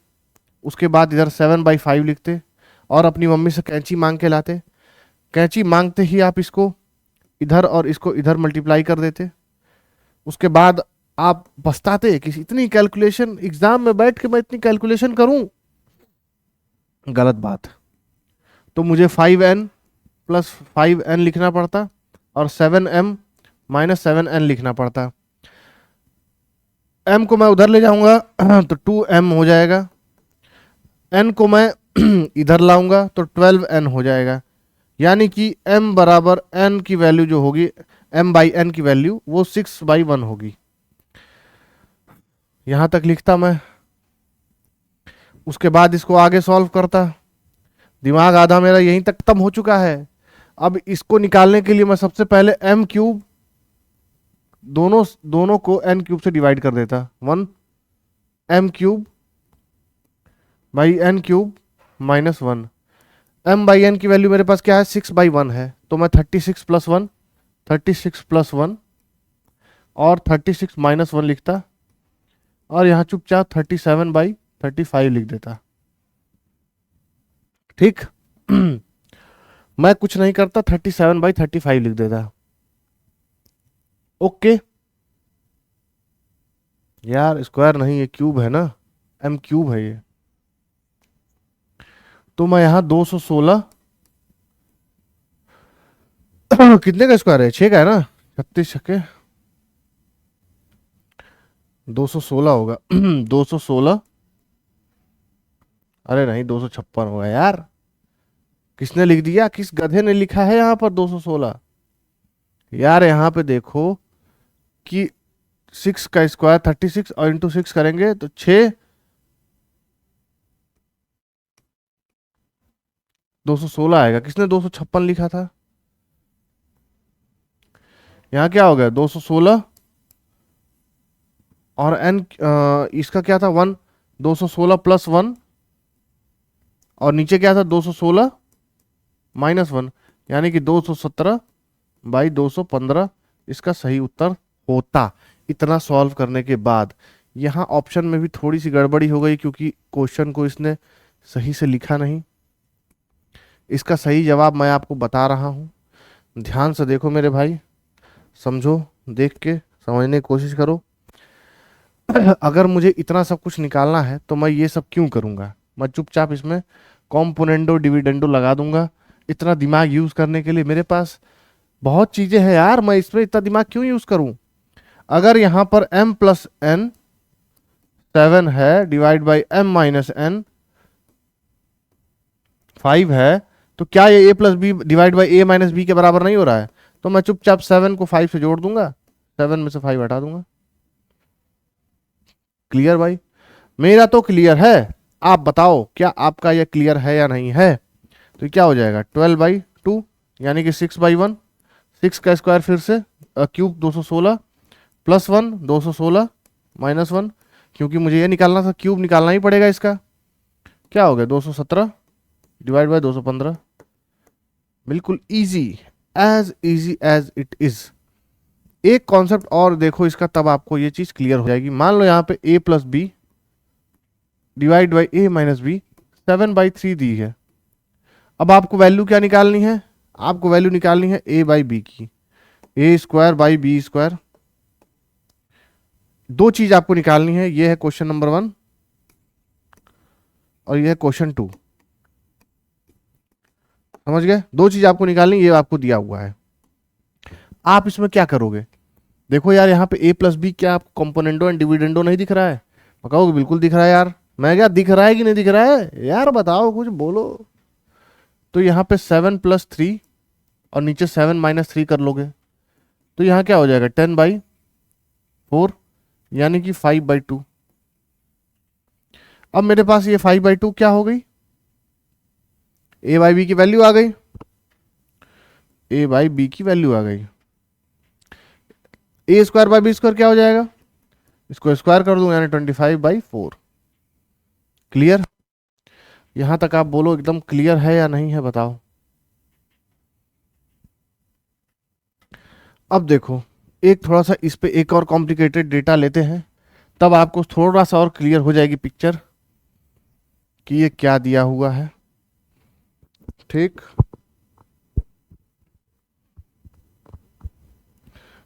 Speaker 1: उसके बाद इधर 7/5 लिखते और अपनी मम्मी से कैंची मांग के लाते। कैंची मांगते ही आप इसको इधर और इसको इधर मल्टीप्लाई कर देते। उसके बाद आप पछताते कि इतनी कैलकुलेशन एग्जाम में बैठ के मैं इतनी कैलकुलेशन करूं, गलत बात। तो मुझे 5n प्लस 5n लिखना पड़ता और 7m माइनस 7n लिखना पड़ता। m को मैं उधर ले जाऊंगा तो 2m हो जाएगा, n को मैं इधर लाऊंगा तो 12n हो जाएगा। यानी कि m बराबर n की वैल्यू जो होगी, m बाई n की वैल्यू वो 6/1 होगी। यहां तक लिखता मैं, उसके बाद इसको आगे सॉल्व करता। दिमाग आधा मेरा यहीं तक खत्म हो चुका है। अब इसको निकालने के लिए मैं सबसे पहले m क्यूब दोनों दोनों को n क्यूब से डिवाइड कर देता। 1 m cube by n cube minus 1। m by n की वैल्यू मेरे पास क्या है? 6/1 है, तो मैं 36 प्लस 1, 36 प्लस 1 और 36 माइनस 1 लिखता और यहाँ चुपचाप 37/35 लिख देता। ठीक मैं कुछ नहीं करता, 37/35 लिख देता। ओके यार, स्क्वायर नहीं ये क्यूब है ना, m क्यूब है ये। तो मैं यहां 216 कितने का स्क्वायर है? 6 का है ना, 36 छक्के 216 होगा 216। अरे नहीं, 256 होगा यार। किसने लिख दिया, किस गधे ने लिखा है यहाँ पर 216? यार यहाँ पे देखो कि 6 का स्क्वायर 36 और इंटू 6 करेंगे तो 6, 216 आएगा। किसने 256 लिखा था? यहाँ क्या हो गया 216 और एन, इसका क्या था 1, 216 प्लस 1, और नीचे क्या था 216 माइनस 1, यानी कि 217 बाई 215 इसका सही उत्तर होता। इतना सॉल्व करने के बाद यहाँ ऑप्शन में भी थोड़ी सी गड़बड़ी हो गई, क्योंकि क्वेश्चन को इसने सही से लिखा नहीं। इसका सही जवाब मैं आपको बता रहा हूँ, ध्यान से देखो मेरे भाई, समझो, देख के समझने की कोशिश करो। अगर मुझे इतना सब कुछ निकालना है तो मैं ये सब क्यों करूंगा? मैं चुपचाप इसमें कॉम्पोनेंडो डिविडेंडो लगा दूंगा। इतना दिमाग यूज करने के लिए मेरे पास बहुत चीजें हैं यार, मैं इसमें इतना दिमाग क्यों यूज करूं? अगर यहां पर m प्लस एन 7 है divide by m minus N 5 है, तो क्या ये a plus B divide by a minus B के बराबर नहीं हो रहा है? तो मैं चुपचाप 7 को 5 से जोड़ दूंगा, 7 में से 5 हटा दूंगा। क्लियर भाई? मेरा तो क्लियर है, आप बताओ क्या आपका यह क्लियर है या नहीं है? तो क्या हो जाएगा 12/2, यानी कि 6/1, 6 का स्क्वायर फिर से क्यूब 216 प्लस 1 216 माइनस 1, क्योंकि मुझे ये निकालना था, क्यूब निकालना ही पड़ेगा इसका। क्या हो गया 217 डिवाइड बाय 215। बिल्कुल इजी एज इट इज। एक कॉन्सेप्ट और देखो इसका, तब आपको ये चीज क्लियर हो जाएगी। मान लो यहाँ पे a plus B divide by a minus B 7/3 दी है। अब आपको वैल्यू क्या निकालनी है? आपको वैल्यू निकालनी है a बाई बी की, ए स्क्वायर बाई बी स्क्वायर। दो चीज आपको निकालनी है, ये है क्वेश्चन नंबर 1 और ये है क्वेश्चन 2। समझ गए? दो चीज आपको निकालनी, ये आपको दिया हुआ है। आप इसमें क्या करोगे? देखो यार, यहाँ पे a प्लस बी क्या आपको कंपोनेंडो एंड डिविडेंडो नहीं दिख रहा है? बताओगे बिल्कुल दिख रहा है यार। मैं क्या, दिख रहा है कि नहीं दिख रहा है यार? बताओ, कुछ बोलो। तो यहाँ पे 7+3 और नीचे 7-3 कर लोगे तो यहाँ क्या हो जाएगा 10/4, यानी कि 5/2। अब मेरे पास ये 5/2 क्या हो गई? a बाई बी की वैल्यू आ गई, a बाई बी की वैल्यू आ गई। a square by B square क्या हो जाएगा? इसको स्क्वायर कर दूं, यानी 25/4। क्लियर? यहां तक आप बोलो एकदम क्लियर है या नहीं है, बताओ। अब देखो, एक थोड़ा सा इस पे एक और कॉम्प्लिकेटेड डेटा लेते हैं, तब आपको थोड़ा सा और क्लियर हो जाएगी पिक्चर कि ये क्या दिया हुआ है। ठीक,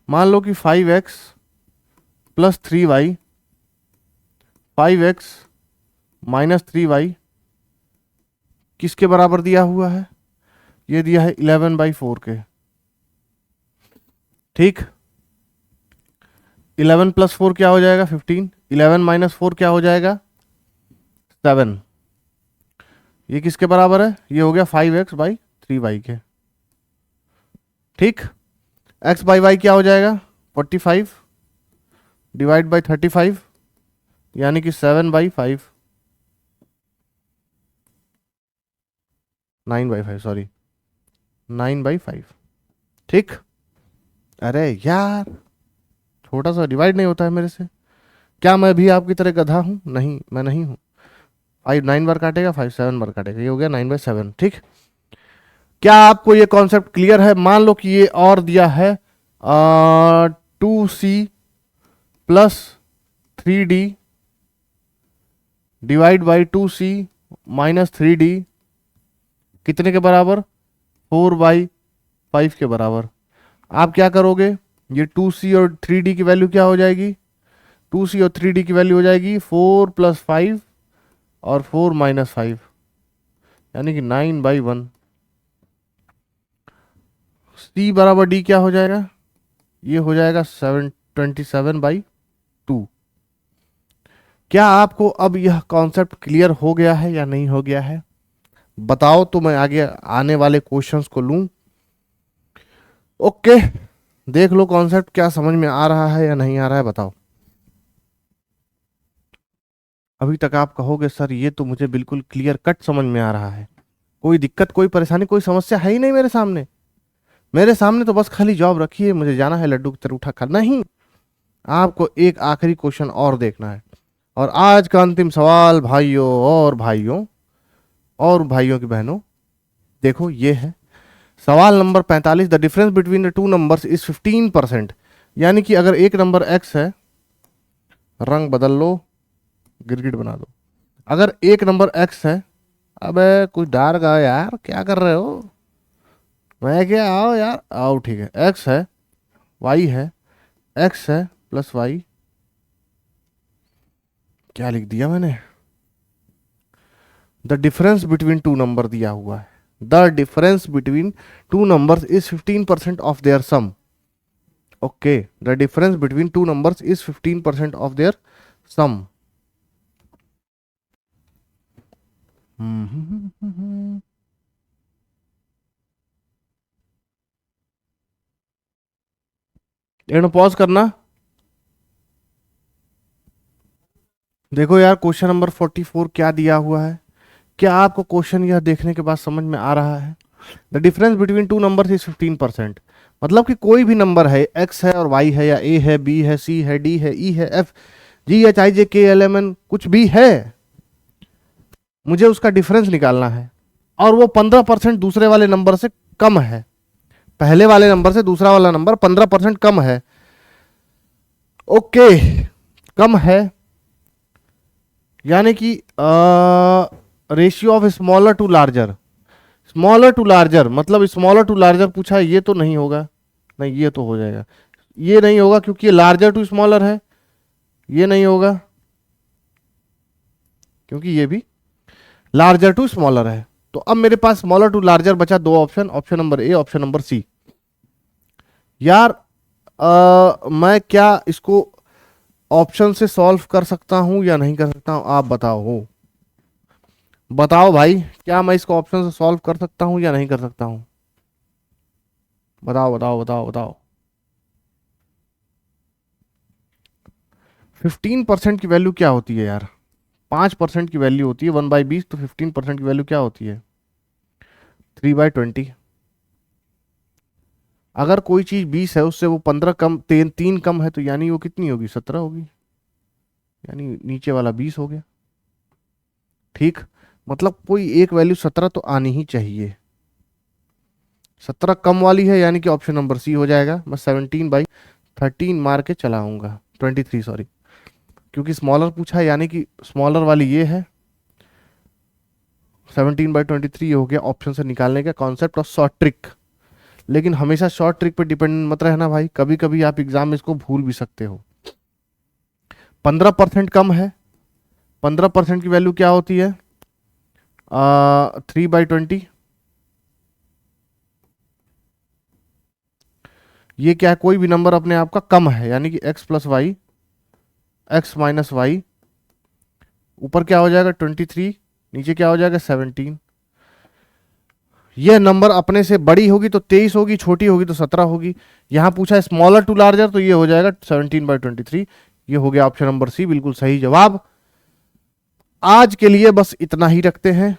Speaker 1: मान लो कि 5x plus 3y 5x minus 3y किसके बराबर दिया हुआ है? ये दिया है 11/4 के। ठीक, 11 प्लस 4 क्या हो जाएगा 15, 11 माइनस 4 क्या हो जाएगा 7। ये किसके बराबर है? ये हो गया 5x/3y के। ठीक, x/y क्या हो जाएगा 45 डिवाइड बाई 35, यानी कि 7/5, 9/5 सॉरी 9/5। ठीक, अरे यार, छोटा सा डिवाइड नहीं होता है मेरे से। क्या मैं भी आपकी तरह गधा हूं? नहीं, मैं नहीं हूं। 5 9 बार काटेगा, 5 7 बार काटेगा, ये हो गया 9/7। ठीक, क्या आपको ये कॉन्सेप्ट क्लियर है? मान लो कि ये और दिया है 2c plus 3d divide by 2c minus 3d कितने के बराबर? 4/5 के बराबर। आप क्या करोगे? ये 2c और 3d की वैल्यू क्या हो जाएगी? 2c और 3d की वैल्यू हो जाएगी 4 + 5 और 4 - 5, यानी कि 9/1। c बराबर d क्या हो जाएगा? ये हो जाएगा 27/2। क्या आपको अब यह कॉन्सेप्ट क्लियर हो गया है या नहीं हो गया है? बताओ तो मैं आगे आने वाले क्वेश्चंस को लूं। ओके, देख लो कॉन्सेप्ट क्या समझ में आ रहा है या नहीं आ रहा है, बताओ। अभी तक आप कहोगे सर ये तो मुझे बिल्कुल क्लियर कट समझ में आ रहा है, कोई दिक्कत कोई परेशानी कोई समस्या है ही नहीं मेरे सामने। मेरे सामने तो बस खाली जॉब रखी है, मुझे जाना है लड्डू की तरह उठा कर। नहीं, आपको एक आखिरी क्वेश्चन और देखना है। और आज का अंतिम सवाल भाइयों और भाइयों और भाइयों की बहनों, देखो ये है सवाल number 45। The difference between the two numbers is 15%। यानी कि अगर एक नंबर x है, रंग बदल लो, गिरगिट बना दो। अगर एक नंबर x है, अबे कुछ डार्क आओ यार, क्या कर रहे हो? मैं क्या, आओ यार, आओ, ठीक है। x है, y है, x है प्लस y, क्या लिख दिया मैंने? The difference between two number दिया हुआ है। The difference between two numbers is 15% of their sum. Okay, the difference between two numbers is 15% of their sum. Pause करना। देखो यार, क्वेश्चन नंबर 44 क्या दिया हुआ है? क्या आपको क्वेश्चन यह देखने के बाद समझ में आ रहा है? The difference between two numbers is 15%। मतलब कि कोई भी नंबर है, x है और y है या a है, b है, c है, d है, e है, f, g h i j k l m n कुछ भी है, मुझे उसका डिफरेंस निकालना है। और वो 15% दूसरे वाले नंबर से कम है। पहले वाले नंबर से दूसरा वाला नंबर 15% कम है। ओके, कम है, यानी कि ratio of smaller to larger. Smaller to larger मतलब स्मॉलर टू लार्जर पूछा है, ये तो नहीं होगा। नहीं, ये तो हो जाएगा। ये नहीं होगा क्योंकि ये लार्जर टू स्मॉलर है। ये नहीं होगा क्योंकि ये भी लार्जर टू स्मॉलर है। तो अब मेरे पास स्मॉलर टू लार्जर बचा दो option, option number A, option number C. यार मैं क्या इसको ऑप्शन से सॉल्व कर सकता हूं या नहीं कर सकता हूं, आप बताओ। हो बताओ भाई, क्या मैं इसको ऑप्शन से सॉल्व कर सकता हूं या नहीं कर सकता हूं? बताओ बताओ बताओ बताओ। 15% की वैल्यू क्या होती है यार? 5% की वैल्यू होती है 1/20, तो 15% की वैल्यू क्या होती है? 3/20। अगर कोई चीज 20 है, उससे वो 15 कम, तीन कम है, तो यानी वो कितनी होगी? 17 होगी। यानी नीचे वाला 20 हो गया। ठीक, मतलब कोई एक वैल्यू 17 तो आनी ही चाहिए। 17 कम वाली है, यानी कि ऑप्शन नंबर सी हो जाएगा। मैं 17/13 मार के चलाऊंगा, 23 सॉरी, क्योंकि स्मॉलर पूछा है, यानी कि स्मॉलर वाली ये है। 17/23 हो गया ऑप्शन से निकालने का कॉन्सेप्ट और शॉर्ट ट्रिक। लेकिन हमेशा शॉर्ट ट्रिक पे डिपेंडेंट मत रहना भाई, कभी कभी आप एग्जाम में इसको भूल भी सकते हो। 15% कम है। 15% की वैल्यू क्या होती है? 3/20। ये क्या है? कोई भी नंबर अपने आप का कम है, यानी कि x plus Y, x minus Y, ऊपर क्या हो जाएगा 23, नीचे क्या हो जाएगा 17। यह नंबर अपने से बड़ी होगी तो 23 होगी, छोटी होगी तो 17 होगी। यहां पूछा है स्मॉलर टू लार्जर, तो ये हो जाएगा 17/23। ये हो गया ऑप्शन नंबर सी, बिल्कुल सही जवाब। आज के लिए बस इतना ही रखते हैं।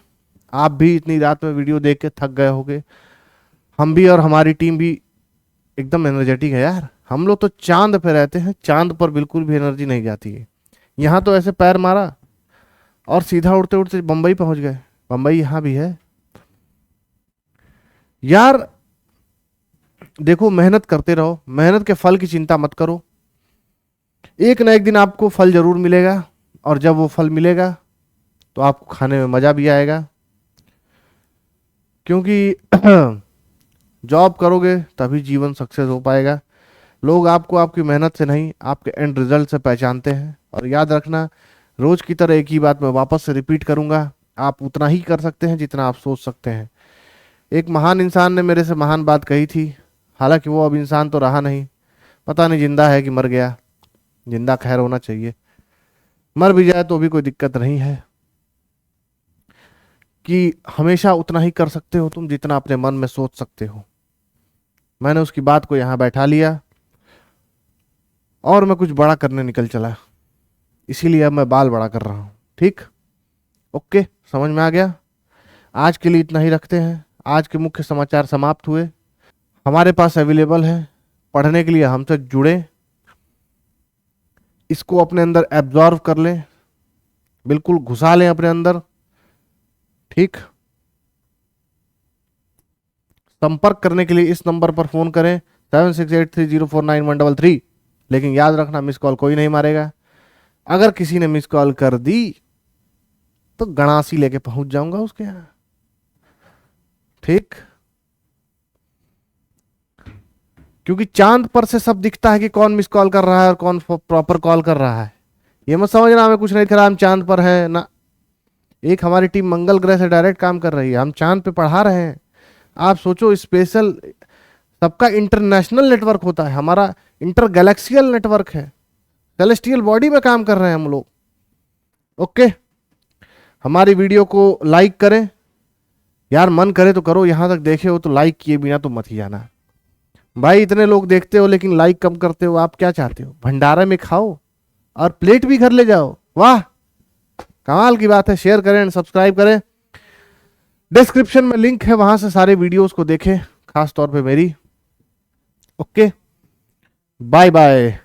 Speaker 1: आप भी इतनी रात में वीडियो देख के थक गए होंगे, हम भी और हमारी टीम भी एकदम एनर्जेटिक है यार। हम लोग तो चांद पे रहते हैं, चांद पर बिल्कुल भी एनर्जी नहीं जाती है। यहाँ तो ऐसे पैर मारा और सीधा उड़ते उड़ते बंबई पहुंच गए। बंबई यहाँ भी है यार। देखो, मेहनत करते रहो, मेहनत के फल की चिंता मत करो। एक ना एक दिन आपको फल जरूर मिलेगा, और जब वो फल मिलेगा तो आपको खाने में मजा भी आएगा। क्योंकि जॉब करोगे तभी जीवन सक्सेस हो पाएगा। लोग आपको आपकी मेहनत से नहीं, आपके एंड रिजल्ट से पहचानते हैं। और याद रखना, रोज की तरह एक ही बात मैं वापस से रिपीट करूंगा, आप उतना ही कर सकते हैं जितना आप सोच सकते हैं। एक महान इंसान ने मेरे से महान बात कही थी, हालांकि वो अब इंसान तो रहा नहीं, पता नहीं जिंदा है कि मर गया। जिंदा खैर होना चाहिए। मर भी जाए तो भी कोई दिक्कत नहीं है, कि हमेशा उतना ही कर सकते हो तुम जितना अपने मन में सोच सकते हो। मैंने उसकी बात को यहां बैठा लिया और मैं कुछ बड़ा करने निकल चला, इसीलिए अब मैं बाल बड़ा कर रहा हूं। ठीक, ओके, समझ में आ गया। आज के लिए इतना ही रखते हैं। आज के मुख्य समाचार समाप्त हुए। हमारे पास अवेलेबल है पढ़ने के लिए, हमसे जुड़े, इसको अपने अंदर एब्जॉर्व कर लें, बिल्कुल घुसा लें अपने अंदर। ठीक, संपर्क करने के लिए इस नंबर पर फोन करें 7683049133। लेकिन याद रखना, मिस कॉल कोई नहीं मारेगा। अगर किसी ने मिस कॉल कर दी तो गणासी लेके पहुंच जाऊंगा उसके यहां। ठीक, क्योंकि चांद पर से सब दिखता है कि कौन मिस कॉल कर रहा है और कौन प्रॉपर कॉल कर रहा है। ये मत समझना हमें कुछ नहीं दिख रहा, हम चांद पर है ना। एक हमारी टीम मंगल ग्रह से डायरेक्ट काम कर रही है, हम चांद पे पढ़ा रहे हैं। आप सोचो, स्पेशल, सबका इंटरनेशनल नेटवर्क होता है, हमारा इंटर गैलेक्सियल नेटवर्क है, सेलेस्टियल बॉडी में काम कर रहे हैं हम लोग। ओके, हमारी वीडियो को लाइक करें यार, मन करे तो करो, यहां तक देखे हो तो लाइक किए बिना तो मत ही जाना भाई। इतने लोग देखते हो लेकिन लाइक कम करते हो, आप क्या चाहते हो? भंडारे में खाओ और प्लेट भी घर ले जाओ, वाह कमाल की बात है। शेयर करें एंड सब्सक्राइब करें। डिस्क्रिप्शन में लिंक है, वहां से सारे वीडियोस को देखें, खास तौर पे मेरी। Okay, bye bye.